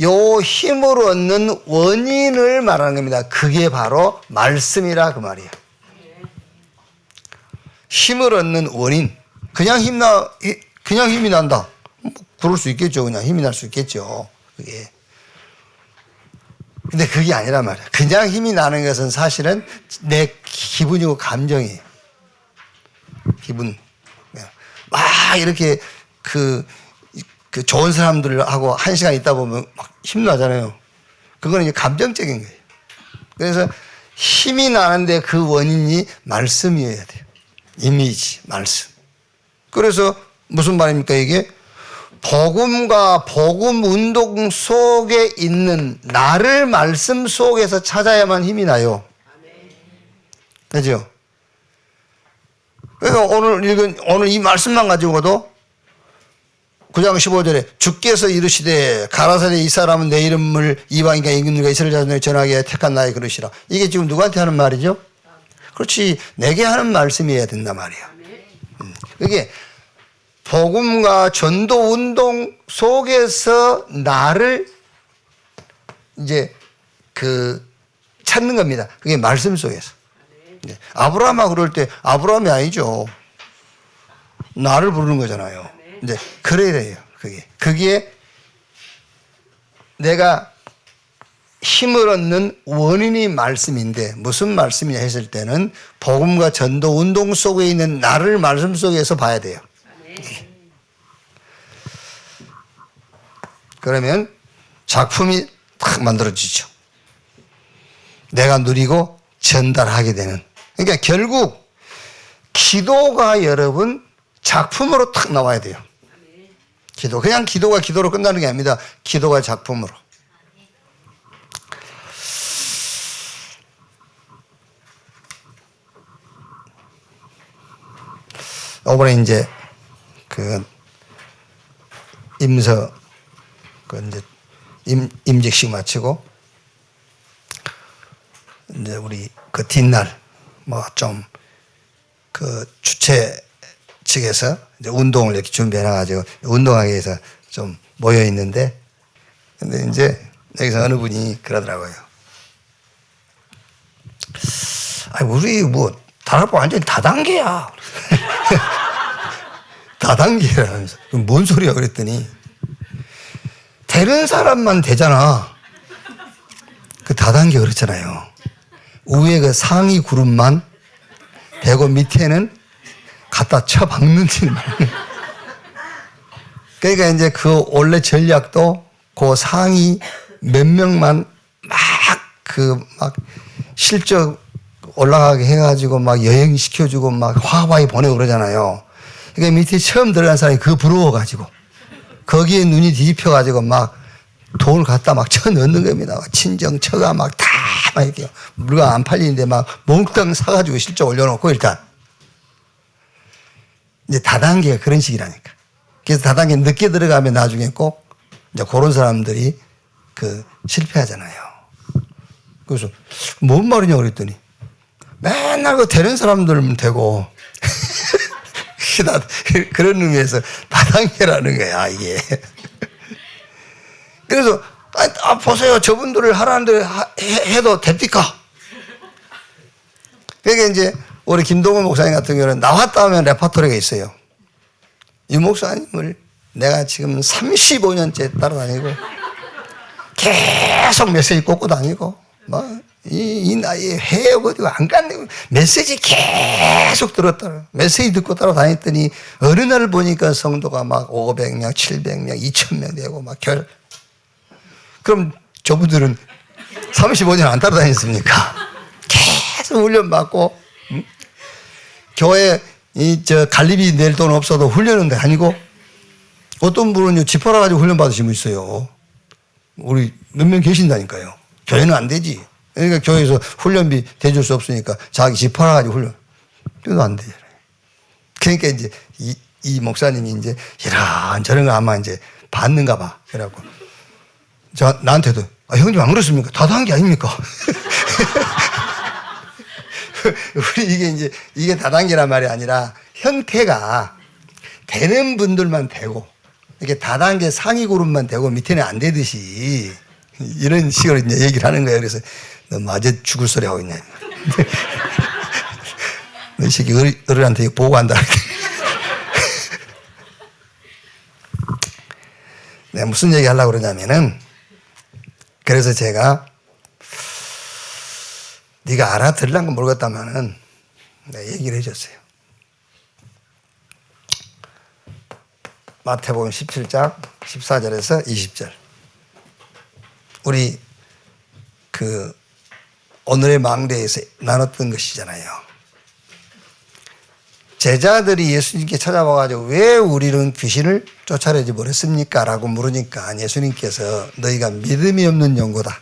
Speaker 1: 요 힘으로 얻는 원인을 말하는 겁니다. 그게 바로 말씀이라 그 말이에요. 힘을 얻는 원인. 그냥 힘이 난다. 그럴 수 있겠죠. 그냥 힘이 날 수 있겠죠. 그게. 근데 그게 아니란 말이야. 그냥 힘이 나는 것은 사실은 내 기분이고 감정이에요. 기분. 막 이렇게 그 좋은 사람들하고 한 시간 있다 보면 막 힘나잖아요. 그거는 이제 감정적인 거예요. 그래서 힘이 나는데 그 원인이 말씀이어야 돼요. 이미지, 말씀. 그래서 무슨 말입니까, 이게? 복음과 복음 운동 속에 있는 나를 말씀 속에서 찾아야만 힘이 나요. 그죠? 그러니까 오늘 이 말씀만 가지고도 9장 15절에 주께서 이르시되 가라사대 이 사람은 내 이름을 이방인과 임금들과 이스라엘 자손에게 전하게 택한 나의 그릇이라. 이게 지금 누구한테 하는 말이죠? 그렇지. 내게 하는 말씀이어야 된단 말이야. 그게 복음과 전도 운동 속에서 나를 이제 찾는 겁니다. 그게 말씀 속에서. 아브라함하고 그럴 때 아브라함이 아니죠. 나를 부르는 거잖아요. 이제 그래야 돼요. 그게 내가 힘을 얻는 원인이 말씀인데 무슨 말씀이냐 했을 때는 복음과 전도 운동 속에 있는 나를 말씀 속에서 봐야 돼요. 그러면 작품이 탁 만들어지죠. 내가 누리고 전달하게 되는. 그러니까 결국 기도가 여러분 작품으로 탁 나와야 돼요. 기도. 그냥 기도가 기도로 끝나는 게 아닙니다. 기도가 작품으로. 이번에 이제 임서 이제 임직식 마치고 이제 우리 뒷날 좀 주최 측에서 이제 운동을 이렇게 준비해놔가지고 운동하기 위해서 좀 모여 있는데, 근데 이제 여기서 어느 분이 그러더라고요. 우리 다락방 완전히 다단계야. 다단계라면서. 뭔 소리야 그랬더니 되는 사람만 되잖아. 다단계 그렇잖아요. 위에 상위 그룹만 되고 밑에는 갖다 쳐박는지는. 그러니까 이제 원래 전략도 상위 몇 명만 막 실적 올라가게 해가지고 막 여행시켜주고 막 하와이 보내고 그러잖아요. 그러니까 밑에 처음 들어간 사람이 부러워가지고 거기에 눈이 뒤집혀가지고 막 돈을 갖다 막 쳐 넣는 겁니다. 친정, 처가 막 이렇게 물건 안 팔리는데 막 몽땅 사가지고 실적 올려놓고 일단. 이제 다단계가 그런 식이라니까. 그래서 다단계 늦게 들어가면 나중에 꼭 이제 그런 사람들이 실패하잖아요. 그래서 뭔 말이냐 그랬더니 맨날 되는 사람들은 되고 그런 의미에서 다단계라는 거야, 이게. 그래서 보세요. 저분들을 하라는데 해도 됩니까? 그러니까 이제 우리 김동원 목사님 같은 경우는 나왔다 하면 레퍼토리가 있어요. 이 목사님을 내가 지금 35년째 따라다니고 계속 메시지 꽂고 다니고 이 나이에 해외 어디고 안 갔네. 메시지 계속 들었다. 메시지 듣고 따라다녔더니 어느 날 보니까 성도가 막 500명, 700명, 2000명 되고 그럼 저분들은 35년 안 따라다녔습니까? 계속 훈련받고 교회 관리비 낼 돈 없어도 훈련은 다니고 어떤 분은 집 팔아가지고 훈련 받으신 분 있어요. 우리 몇 명 계신다니까요. 교회는 안 되지. 그러니까 교회에서 훈련비 대줄 수 없으니까 자기 집 팔아가지고 훈련. 그래도 안 되잖아요. 그러니까 이제 이 목사님이 이제 이런저런 거 아마 이제 받는가 봐. 그래갖고 나한테도 형님 안 그렇습니까? 다단계 아닙니까? 우리 이게 다단계란 말이 아니라 형태가 되는 분들만 되고 이렇게 다단계 상위 그룹만 되고 밑에는 안 되듯이 이런 식으로 이제 얘기를 하는 거예요. 그래서 너 마저 죽을 소리 하고 있냐. 너 이 새끼 어른한테 보고한다. 내가 무슨 얘기 하려고 그러냐면은 그래서 제가 네가 알아들을란 건 모르겠다마는 내가 얘기를 해줬어요. 마태복음 17장 14절에서 20절. 우리 오늘의 망대에서 나눴던 것이잖아요. 제자들이 예수님께 찾아와가지고 왜 우리는 귀신을 쫓아내지 못했습니까? 라고 물으니까 예수님께서 너희가 믿음이 없는 연고다.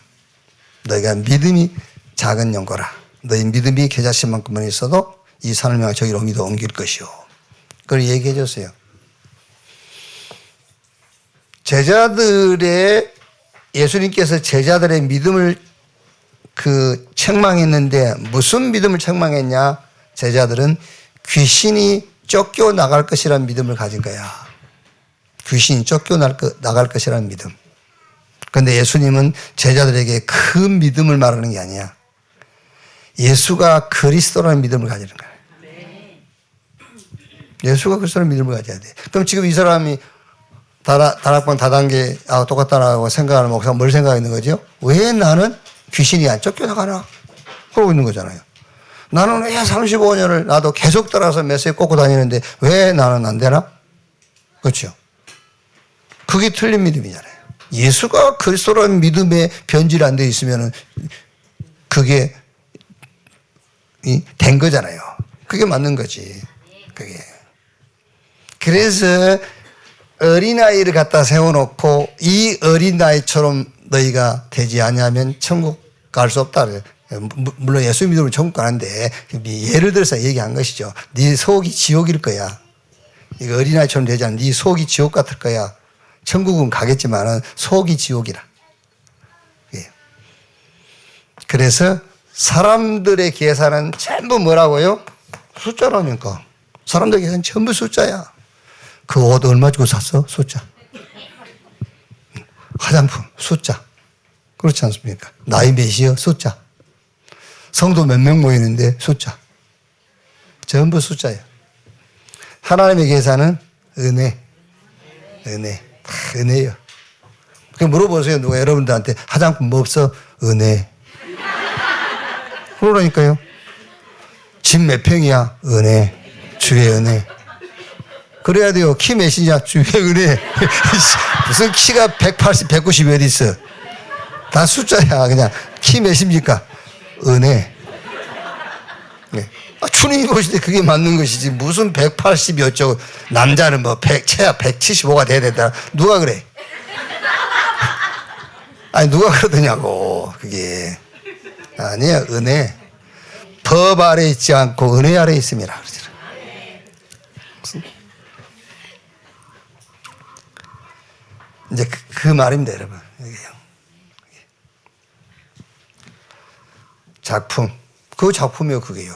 Speaker 1: 너희가 믿음이 작은 연고라. 너희 믿음이 겨자씨만큼만 있어도 이 산을 명하여 저기로 옮길 것이요. 그걸 얘기해 줬어요. 예수님께서 제자들의 믿음을 책망했는데 무슨 믿음을 책망했냐? 제자들은 귀신이 쫓겨나갈 것이라는 믿음을 가진 거야. 귀신이 쫓겨나갈 것이라는 믿음. 그런데 예수님은 제자들에게 그 믿음을 말하는 게 아니야. 예수가 그리스도라는 믿음을 가지는 거야. 예수가 그리스도라는 믿음을 가져야 돼. 그럼 지금 이 사람이 다락방 다단계하고 똑같다라고 생각하는 목사가 뭘 생각하는 거죠? 왜 나는 귀신이 안 쫓겨나가나? 그러고 있는 거잖아요. 나는 왜 35년을 나도 계속 따라서 메시지 꽂고 다니는데 왜 나는 안 되나? 그렇죠. 그게 틀린 믿음이잖아요. 예수가 그리스도라는 믿음에 변질이 안 돼 있으면 그게 된 거잖아요. 그게 맞는 거지. 그게. 그래서 어린아이를 갖다 세워놓고 이 어린아이처럼 너희가 되지 아니하면 천국 갈 수 없다. 물론 예수 믿으면 천국 가는데 예를 들어서 얘기한 것이죠. 네 속이 지옥일 거야. 이거 어린아이처럼 되지 않으면 네 속이 지옥 같을 거야. 천국은 가겠지만 속이 지옥이라. 그래서 사람들의 계산은 전부 뭐라고요? 숫자라니까. 사람들의 계산은 전부 숫자야. 그 옷 얼마 주고 샀어? 숫자. 화장품 숫자. 그렇지 않습니까? 나이 몇이요? 숫자. 성도 몇 명 모이는데 숫자. 전부 숫자예요. 하나님의 계산은 은혜. 다 은혜예요. 그럼 물어보세요. 누가 여러분들한테 화장품 뭐 없어? 은혜. 그러니까요. 집 몇 평이야? 은혜. 주의 은혜. 그래야 돼요. 키 몇이냐? 주의 은혜. 무슨 키가 180, 190이 어디 있어? 다 숫자야. 그냥 키 몇입니까? 은혜. 네. 주님이 보실 때 그게 맞는 것이지. 무슨 180이 어쩌고 남자는 최하 175가 돼야 된다. 누가 그래? 아니 누가 그러더냐고. 그게 아니야. 은혜. 법 아래 있지 않고 은혜 아래 있음이라 그러잖아. 이제 그 말입니다, 여러분. 작품. 그 작품이요, 그게요.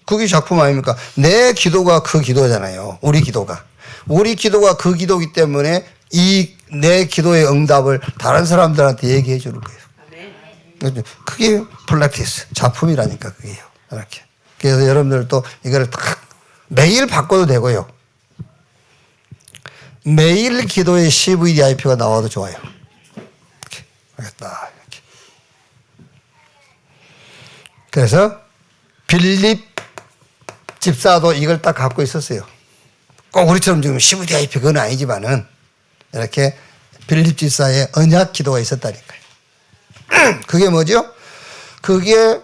Speaker 1: 그게 작품 아닙니까? 내 기도가 그 기도잖아요. 우리 기도가. 우리 기도가 그 기도이기 때문에 이 내 기도의 응답을 다른 사람들한테 얘기해 주는 거예요. 그게 플라티스. 작품이라니까, 그게요. 이렇게. 그래서 여러분들도 이걸 딱 매일 바꿔도 되고요. 매일 기도의 CVDIP가 나와도 좋아요. 이렇게. 알겠다. 이렇게. 그래서 빌립 집사도 이걸 딱 갖고 있었어요. 꼭 우리처럼 지금 CVDIP 그건 아니지만은 이렇게 빌립 집사의 언약 기도가 있었다니까요. 그게 뭐죠? 그게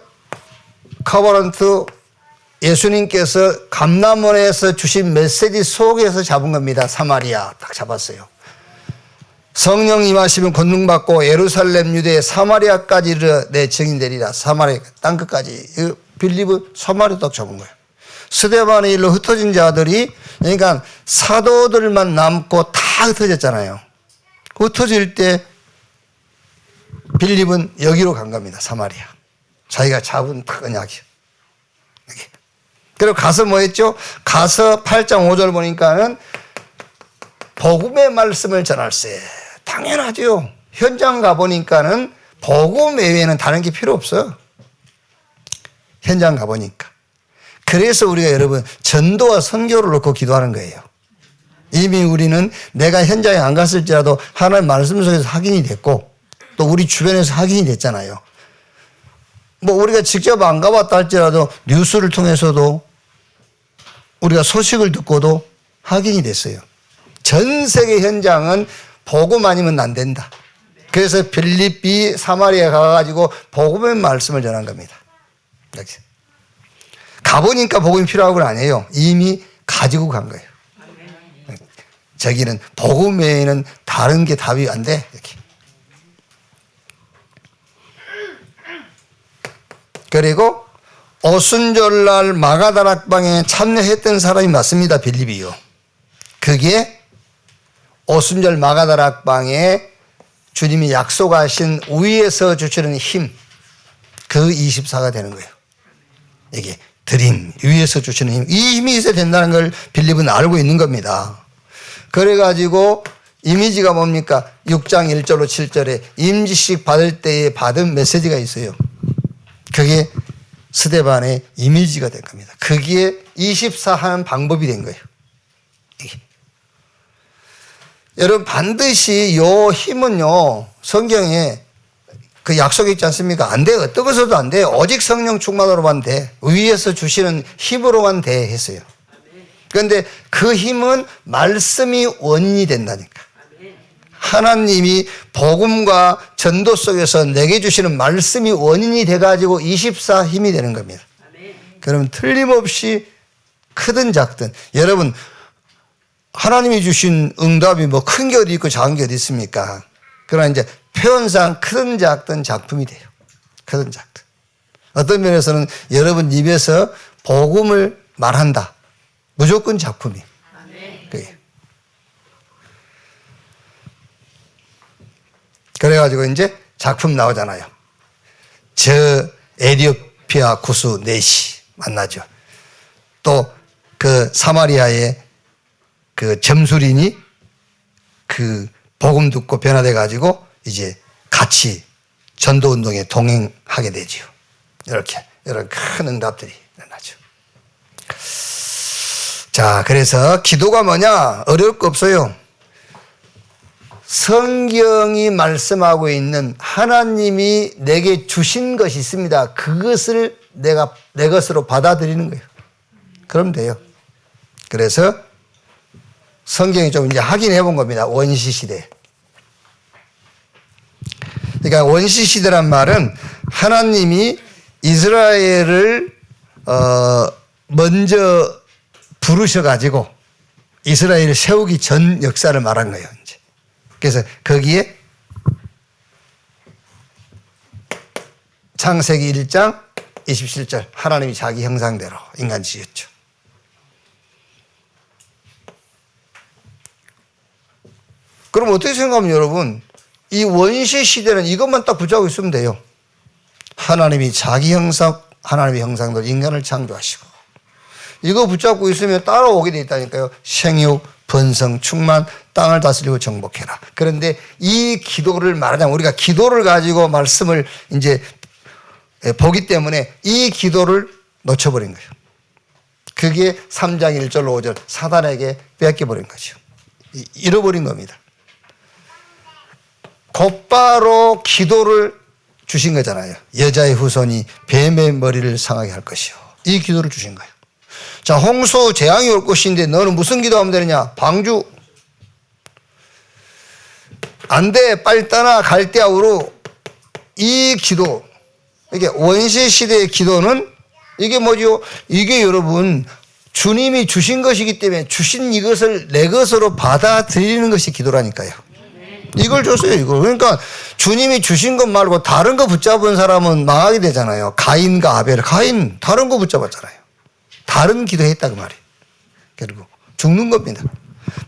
Speaker 1: 커버넌트 예수님께서 감람원에서 주신 메시지 속에서 잡은 겁니다. 사마리아 딱 잡았어요. 성령 임하시면 권능받고 예루살렘 유대 사마리아까지 이르러 내 증인 되리라. 사마리아 땅끝까지. 빌립은 사마리아 딱 잡은 거예요. 스데반의 일로 흩어진 자들이 그러니까 사도들만 남고 다 흩어졌잖아요. 흩어질 때 빌립은 여기로 간 겁니다. 사마리아. 자기가 잡은 언약이요. 그리고 가서 뭐 했죠? 가서 8장 5절 보니까는 복음의 말씀을 전할세. 당연하죠. 현장 가보니까는 복음 외에는 다른 게 필요 없어요. 현장 가보니까. 그래서 우리가 여러분 전도와 선교를 놓고 기도하는 거예요. 이미 우리는 내가 현장에 안 갔을지라도 하나님 말씀 속에서 확인이 됐고 또 우리 주변에서 확인이 됐잖아요. 뭐 우리가 직접 안 가봤다 할지라도 뉴스를 통해서도 우리가 소식을 듣고도 확인이 됐어요. 전 세계 현장은 복음 아니면 안 된다. 그래서 빌립비 사마리아 가가지고 복음의 말씀을 전한 겁니다. 이렇게. 가보니까 복음이 필요한 건 아니에요. 이미 가지고 간 거예요. 저기는 복음 외에는 다른 게 답이 안 돼. 이렇게. 그리고 오순절날 마가다락방에 참여했던 사람이 맞습니다. 빌립이요. 그게 오순절 마가다락방에 주님이 약속하신 위에서 주시는 힘, 그 24가 되는 거예요. 이게 드림, 위에서 주시는 힘, 이 힘이 있어야 된다는 걸 빌립은 알고 있는 겁니다. 그래가지고 이미지가 뭡니까? 6장 1절로 7절에 임지식 받을 때에 받은 메시지가 있어요. 그게 스데반의 이미지가 된 겁니다. 그게 24 하는 방법이 된 거예요. 이게. 여러분 반드시 요 힘은요 성경에 그 약속이 있지 않습니까? 안 돼요. 어떤 것으로도 안 돼요. 오직 성령 충만으로만 돼. 위에서 주시는 힘으로만 돼 했어요. 그런데 그 힘은 말씀이 원인이 된다니까. 하나님이 복음과 전도 속에서 내게 주시는 말씀이 원인이 돼가지고 24 힘이 되는 겁니다. 그러면 틀림없이 크든 작든 여러분 하나님이 주신 응답이 뭐 큰 게 어디 있고 작은 게 어디 있습니까? 그러나 이제 표현상 크든 작든 작품이 돼요. 크든 작든. 어떤 면에서는 여러분 입에서 복음을 말한다. 무조건 작품이. 그게. 그래가지고 이제 작품 나오잖아요. 저 에티오피아 구수 넷이 만나죠. 또 그 사마리아의 그 점술인이 그 복음 듣고 변화돼 가지고 이제 같이 전도 운동에 동행하게 되지요. 이렇게 이런 큰 응답들이 일어나죠. 자, 그래서 기도가 뭐냐? 어려울 거 없어요. 성경이 말씀하고 있는 하나님이 내게 주신 것이 있습니다. 그것을 내가 내 것으로 받아들이는 거예요. 그럼 돼요. 그래서 성경이 좀 이제 확인해 본 겁니다. 원시 시대. 그러니까 원시 시대란 말은 하나님이 이스라엘을 먼저 부르셔 가지고 이스라엘을 세우기 전 역사를 말한 거예요. 이제. 그래서 거기에 창세기 1장 27절 하나님이 자기 형상대로 인간 지었죠. 그럼 어떻게 생각하면 여러분 이 원시 시대는 이것만 딱 붙잡고 있으면 돼요. 하나님이 자기 형상, 하나님의 형상대로 인간을 창조하시고 이거 붙잡고 있으면 따라오게 돼 있다니까요. 생육, 번성, 충만, 땅을 다스리고 정복해라. 그런데 이 기도를 말하자면 우리가 기도를 가지고 말씀을 이제 보기 때문에 이 기도를 놓쳐버린 거예요. 그게 3장 1절로 5절 사단에게 뺏겨버린 거죠. 잃어버린 겁니다. 곧바로 기도를 주신 거잖아요. 여자의 후손이 뱀의 머리를 상하게 할 것이요. 이 기도를 주신 거예요. 자, 홍수 재앙이 올 것인데 너는 무슨 기도하면 되느냐? 방주. 안 돼. 빨리 떠나. 갈대아우로. 이 기도. 이게 원시 시대의 기도는 이게 뭐죠? 이게 여러분 주님이 주신 것이기 때문에 주신 이것을 내 것으로 받아들이는 것이 기도라니까요. 이걸 줬어요, 이걸. 그러니까 주님이 주신 것 말고 다른 거 붙잡은 사람은 망하게 되잖아요. 가인과 아벨. 가인 다른 거 붙잡았잖아요. 다른 기도했다 그 말이에요. 결국 죽는 겁니다.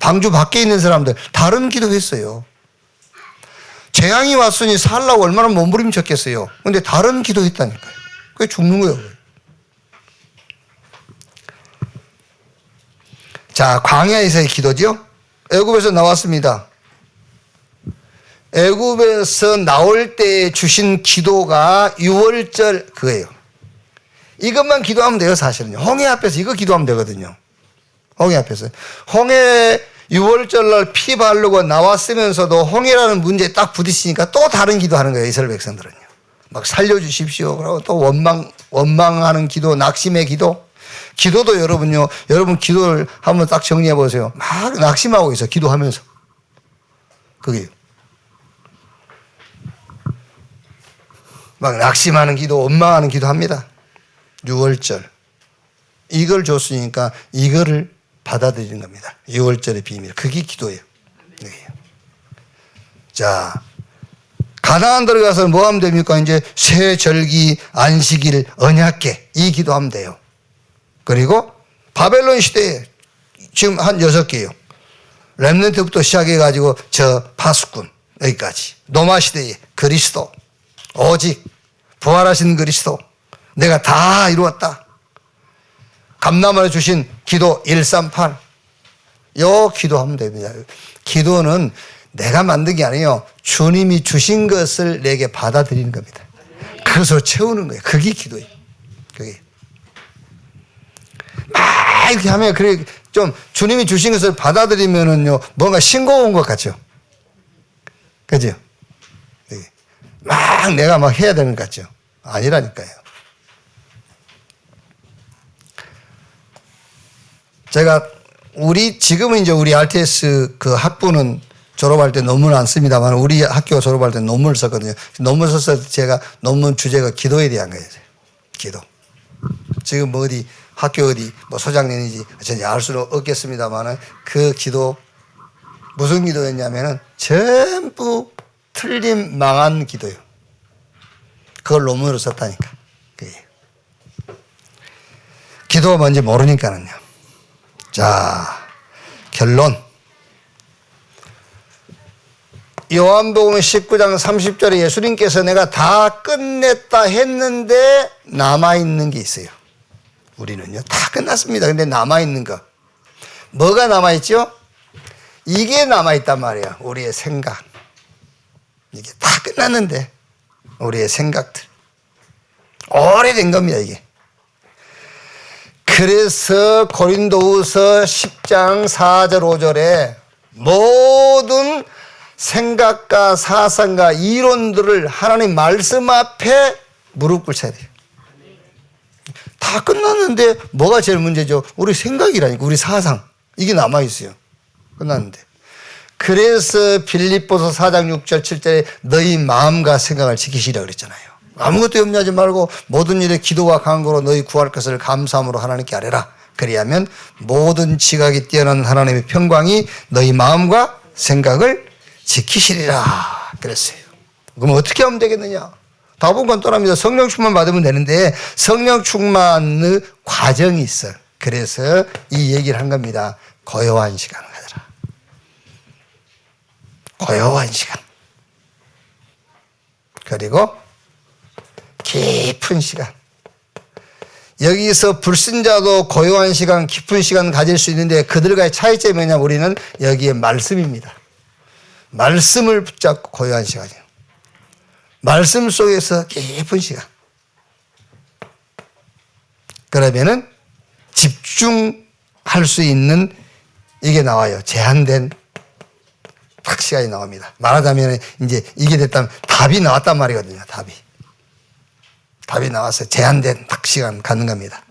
Speaker 1: 방주 밖에 있는 사람들 다른 기도했어요. 재앙이 왔으니 살라고 얼마나 몸부림쳤겠어요. 그런데 다른 기도했다니까요. 그게 죽는 거예요. 자, 광야에서의 기도죠. 애굽에서 나왔습니다. 애굽에서 나올 때 주신 기도가 6월절 그거예요. 이것만 기도하면 돼요, 사실은요. 홍해 앞에서 이거 기도하면 되거든요. 홍해 앞에서. 홍해 6월절날 피 바르고 나왔으면서도 홍해라는 문제에 딱 부딪히니까 또 다른 기도하는 거예요, 이스라엘 백성들은요. 막 살려주십시오. 그리고 또 원망하는 기도, 낙심의 기도. 기도도 여러분요, 여러분 기도를 한번 딱 정리해 보세요. 막 낙심하고 있어, 기도하면서. 그게. 막 낙심하는 기도, 원망하는 기도 합니다. 6월절. 이걸 줬으니까 이거를 받아들이는 겁니다. 6월절의 비밀. 그게 기도예요. 자, 가나안 들어가서 뭐 하면 됩니까? 이제 새 절기 안식일 언약궤 이 기도하면 돼요. 그리고 바벨론 시대에 지금 한 6개요. 렘넌트부터 시작해가지고 저 파수꾼 여기까지. 노마 시대에 그리스도 오직 부활하신 그리스도 내가 다 이루었다. 감남을 주신 기도 138 요 기도하면 됩니다. 기도는 내가 만든 게 아니에요. 주님이 주신 것을 내게 받아들이는 겁니다. 그것으로 채우는 거예요. 그게 기도예요. 그게. 막 이렇게 하면 그래 좀 주님이 주신 것을 받아들이면은요 뭔가 싱거운 것 같죠. 그죠? 막 내가 막 해야 되는 것 같죠. 아니라니까요. 제가 지금은 이제 우리 RTS 그 학부는 졸업할 때 논문을 안 씁니다만 우리 학교 졸업할 때 논문을 썼거든요. 논문 써서 제가 논문 주제가 기도에 대한 거예요. 기도. 지금 뭐 어디 학교 어디 뭐 소장님인지 전혀 알 수는 없겠습니다만 그 기도 무슨 기도였냐면은 전부 틀림 망한 기도예요. 그걸 논문으로 썼다니까. 기도가 뭔지 모르니까는요. 자, 결론. 요한복음 19장 30절에 예수님께서 내가 다 끝냈다 했는데 남아있는 게 있어요. 우리는요, 다 끝났습니다. 근데 남아있는 거. 뭐가 남아있죠? 이게 남아있단 말이에요. 우리의 생각. 이게 다 끝났는데, 우리의 생각들. 오래된 겁니다, 이게. 그래서 고린도후서 10장 4절 5절에 모든 생각과 사상과 이론들을 하나님 말씀 앞에 무릎 꿇쳐야 돼요. 다 끝났는데 뭐가 제일 문제죠? 우리 생각이라니까. 우리 사상. 이게 남아있어요. 끝났는데. 그래서 빌립보서 4장 6절 7절에 너희 마음과 생각을 지키시라 그랬잖아요. 아무것도 염려하지 말고 모든 일에 기도와 간구로 너희 구할 것을 감사함으로 하나님께 아뢰라. 그리하면 모든 지각이 뛰어난 하나님의 평강이 너희 마음과 생각을 지키시리라 그랬어요. 그럼 어떻게 하면 되겠느냐? 답은 간단합니다. 성령 충만 받으면 되는데 성령 충만의 과정이 있어요. 그래서 이 얘기를 한 겁니다. 고요한 시간을 가져라. 고요한 시간. 그리고 깊은 시간. 여기서 불신자도 고요한 시간, 깊은 시간 가질 수 있는데 그들과의 차이점이 뭐냐면 우리는 여기에 말씀입니다. 말씀을 붙잡고 고요한 시간이에요. 말씀 속에서 깊은 시간. 그러면은 집중할 수 있는 이게 나와요. 제한된 딱 시간이 나옵니다. 말하자면 이제 이게 됐다면 답이 나왔단 말이거든요. 답이 나와서 제한된 딱 시간 갖는 겁니다.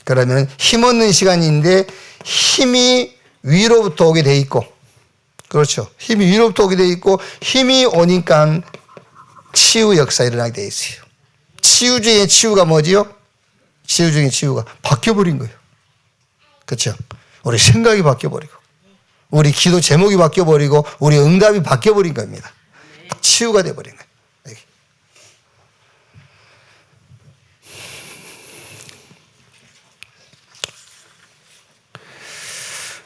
Speaker 1: 그러면 힘없는 시간인데 힘이 위로부터 오게 돼 있고, 그렇죠. 힘이 위로부터 오게 돼 있고, 힘이 오니까 치유 역사 일어나게 돼 있어요. 치유 중에 치유가 뭐지요? 치유 중에 치유가 바뀌어버린 거예요. 그렇죠. 우리 생각이 바뀌어버리고, 우리 기도 제목이 바뀌어버리고, 우리 응답이 바뀌어버린 겁니다. 치유가 돼버린 거예요.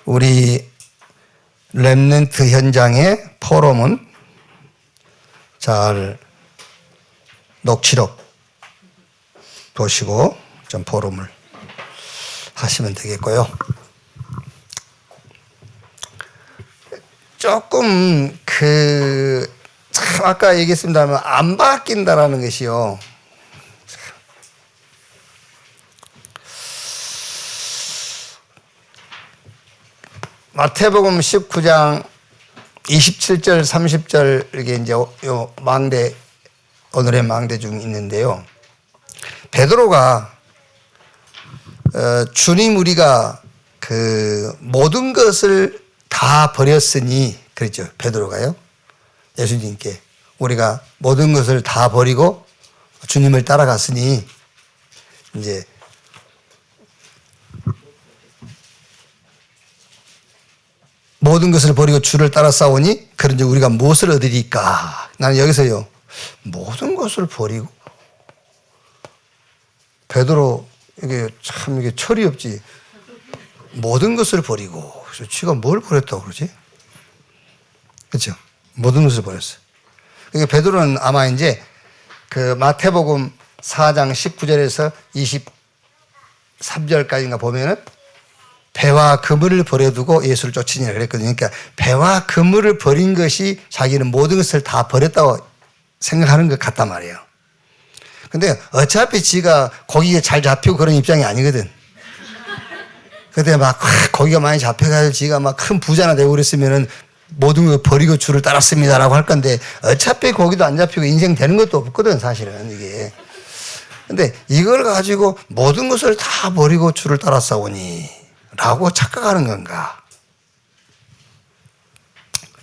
Speaker 1: 우리 렘넌트 현장의 포럼은 잘 녹취록 보시고 좀 포럼을 하시면 되겠고요. 조금 참 아까 얘기했습니다만 안 바뀐다라는 것이요. 마태복음 19장 27절, 30절 이게 이제 요 망대 오늘의 망대 중 있는데요. 베드로가 주님 우리가 그 모든 것을 다 버렸으니 그랬죠. 베드로가요. 예수님께 우리가 모든 것을 다 버리고 주님을 따라갔으니 이제 모든 것을 버리고 주를 따라 싸우니 그런지 우리가 무엇을 얻으리까? 나는 여기서요. 모든 것을 버리고 베드로 이게 참 이게 철이 없지. 모든 것을 버리고 지가 뭘 버렸다고 그러지? 그렇죠? 모든 것을 버렸어요. 그러니까 베드로는 아마 이제 그 마태복음 4장 19절에서 23절까지인가 보면은 배와 그물을 버려두고 예수를 쫓으니라 그랬거든요. 그러니까 배와 그물을 버린 것이 자기는 모든 것을 다 버렸다고 생각하는 것 같단 말이에요. 근데 어차피 지가 고기에 잘 잡히고 그런 입장이 아니거든. 그때 막 고기가 많이 잡혀가지고 지가 막 큰 부자나 되고 그랬으면은 모든 걸 버리고 주를 따랐습니다라고 할 건데 어차피 고기도 안 잡히고 인생 되는 것도 없거든 사실은 이게. 근데 이걸 가지고 모든 것을 다 버리고 주를 따라 싸우니 라고 착각하는 건가?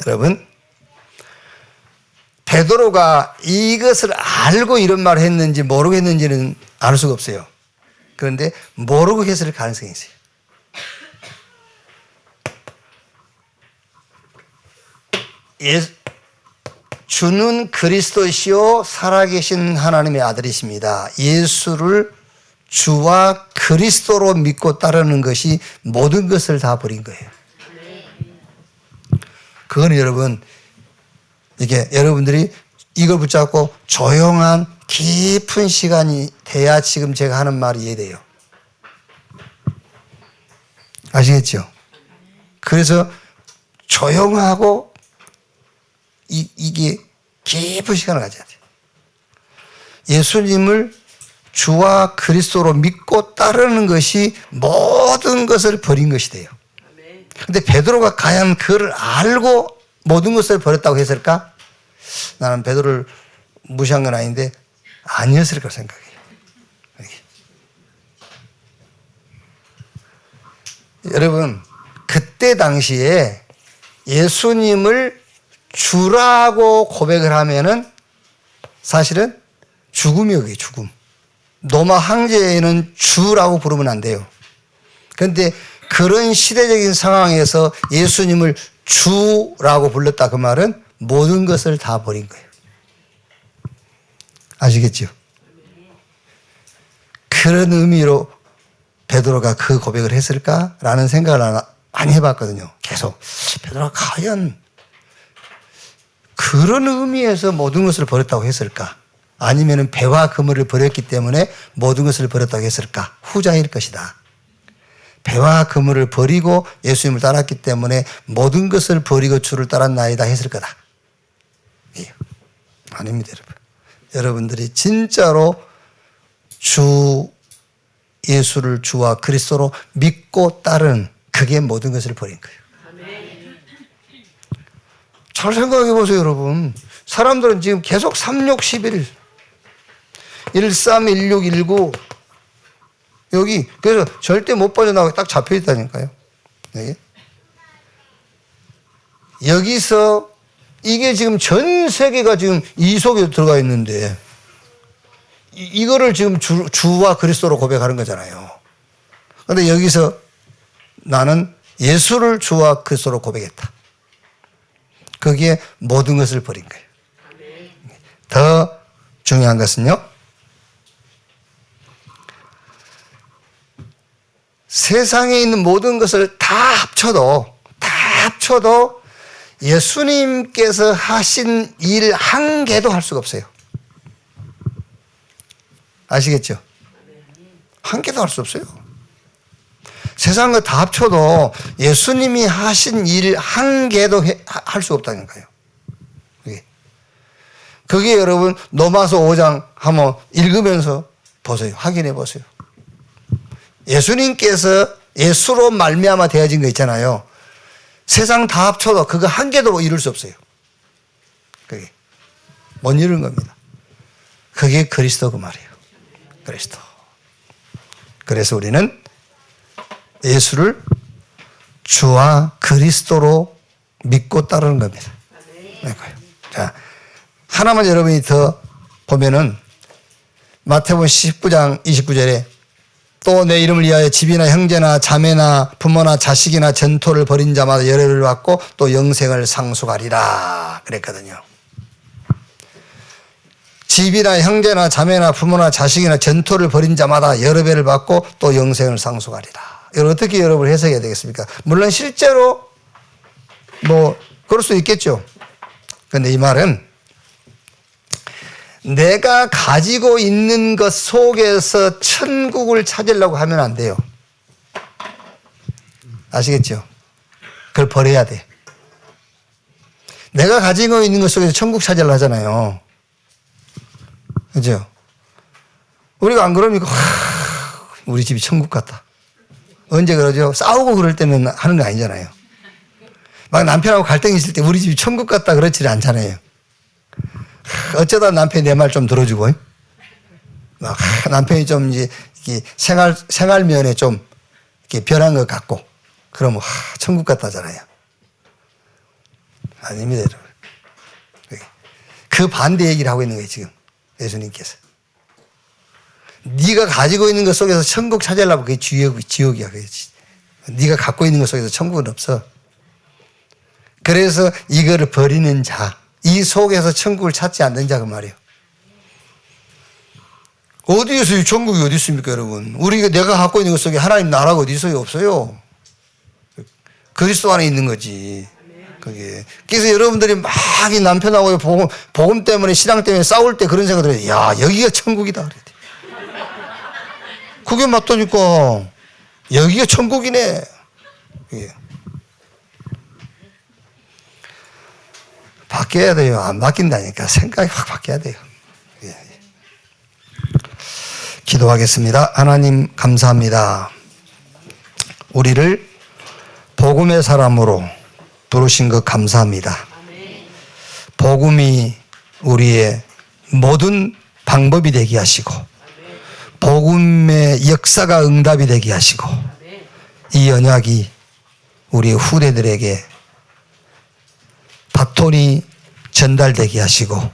Speaker 1: 여러분 베드로가 이것을 알고 이런 말을 했는지 모르고 했는지는 알 수가 없어요. 그런데 모르고 했을 가능성이 있어요. 주는 그리스도시요 살아계신 하나님의 아들이십니다. 예수를 주와 그리스도로 믿고 따르는 것이 모든 것을 다 버린 거예요. 그건 여러분 이게 여러분들이 이걸 붙잡고 조용한 깊은 시간이 돼야 지금 제가 하는 말이 이해돼요. 아시겠죠? 그래서 조용하고 이게 깊은 시간을 가져야 돼요. 예수님을 주와 그리스도로 믿고 따르는 것이 모든 것을 버린 것이 돼요. 그런데 베드로가 과연 그를 알고 모든 것을 버렸다고 했을까? 나는 베드로를 무시한 건 아닌데 아니었을 거라 생각해요. 여러분 그때 당시에 예수님을 주라고 고백을 하면은 사실은 죽음이에요, 죽음. 로마 황제에는 주라고 부르면 안 돼요. 그런데 그런 시대적인 상황에서 예수님을 주라고 불렀다 그 말은 모든 것을 다 버린 거예요. 아시겠죠? 그런 의미로 베드로가 그 고백을 했을까라는 생각을 많이 해봤거든요. 계속 베드로가 과연 그런 의미에서 모든 것을 버렸다고 했을까? 아니면 배와 그물을 버렸기 때문에 모든 것을 버렸다고 했을까? 후자일 것이다. 배와 그물을 버리고 예수님을 따랐기 때문에 모든 것을 버리고 주를 따랐나이다 했을 거다. 예. 아닙니다, 여러분. 여러분들이 진짜로 주 예수를 주와 그리스도로 믿고 따른 그게 모든 것을 버린 거예요. 잘 생각해 보세요, 여러분. 사람들은 지금 계속 3611, 13, 16, 19 여기 그래서 절대 못 빠져나가고 딱 잡혀 있다니까요. 네. 여기서 이게 지금 전 세계가 지금 이 속에 들어가 있는데 이거를 지금 주와 그리스도로 고백하는 거잖아요. 그런데 여기서 나는 예수를 주와 그리스도로 고백했다. 거기에 모든 것을 버린 거예요. 더 중요한 것은요. 세상에 있는 모든 것을 다 합쳐도 예수님께서 하신 일 한 개도 할 수가 없어요. 아시겠죠? 한 개도 할 수 없어요. 세상 거 다 합쳐도 예수님이 하신 일 한 개도 할 수 없다니까요. 그게 여러분 로마서 5장 한번 읽으면서 보세요. 확인해 보세요. 예수님께서 예수로 말미암아 되어진 거 있잖아요. 세상 다 합쳐도 그거 한 개도 이룰 수 없어요. 그게 못 이루는 겁니다. 그게 그리스도 그 말이에요. 그리스도. 그래서 우리는 예수를 주와 그리스도로 믿고 따르는 겁니다. 자, 하나만 여러분이 더 보면은 마태복음 19장 29절에 또 내 이름을 위하여 집이나 형제나 자매나 부모나 자식이나 전토를 벌인 자마다 열애를 받고 또 영생을 상속하리라 그랬거든요. 집이나 형제나 자매나 부모나 자식이나 전토를 벌인 자마다 여러 배를 받고 또 영생을 상속하리라. 이걸 어떻게 여러분 해석해야 되겠습니까? 물론 실제로 뭐 그럴 수 있겠죠. 그런데 이 말은 내가 가지고 있는 것 속에서 천국을 찾으려고 하면 안 돼요. 아시겠죠? 그걸 버려야 돼. 내가 가지고 있는 것 속에서 천국 찾으려고 하잖아요. 그죠? 우리가 안 그러니까 우리 집이 천국 같다. 언제 그러죠? 싸우고 그럴 때는 하는 거 아니잖아요. 막 남편하고 갈등이 있을 때 우리 집이 천국 같다 그렇지 않잖아요. 어쩌다 남편이 내 말 좀 들어주고, 막 남편이 좀 이제 생활 면에 좀 이렇게 변한 것 같고, 그러면 천국 같다잖아요. 아닙니다, 여러분. 그 반대 얘기를 하고 있는 거예요, 지금 예수님께서. 네가 가지고 있는 것 속에서 천국 찾으려면 그게 지옥이야. 네가 갖고 있는 것 속에서 천국은 없어. 그래서 이거를 버리는 자, 이 속에서 천국을 찾지 않는 자가 말이에요. 어디에서 이 천국이 어디 있습니까, 여러분? 우리가 내가 갖고 있는 것 속에 하나님 나라가 어디 있어요? 없어요. 그리스도 안에 있는 거지. 그게. 그래서 여러분들이 막 이 남편하고 복음 때문에 신앙 때문에 싸울 때 그런 생각을 해요. 야, 여기가 천국이다. 그게 맞다니까. 여기가 천국이네. 그게. 바뀌어야 돼요. 안 바뀐다니까. 생각이 확 바뀌어야 돼요. 예. 기도하겠습니다. 하나님 감사합니다. 우리를 복음의 사람으로 부르신 것 감사합니다. 복음이 우리의 모든 방법이 되게 하시고 복음의 역사가 응답이 되게 하시고 이 언약이 우리 후대들에게 바톤이 전달되게 하시고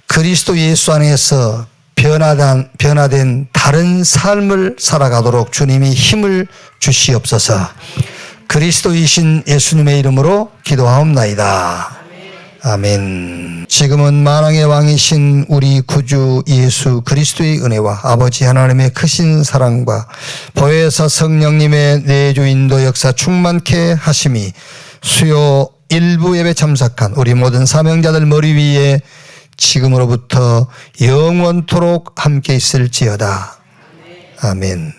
Speaker 1: 그리스도 예수 안에서 변화된 다른 삶을 살아가도록 주님이 힘을 주시옵소서. 그리스도이신 예수님의 이름으로 기도하옵나이다. 아멘. 지금은 만왕의 왕이신 우리 구주 예수 그리스도의 은혜와 아버지 하나님의 크신 사랑과 보혜사 성령님의 내주 인도 역사 충만케 하심이 수요 일부 예배 참석한 우리 모든 사명자들 머리 위에 지금으로부터 영원토록 함께 있을지어다. 아멘.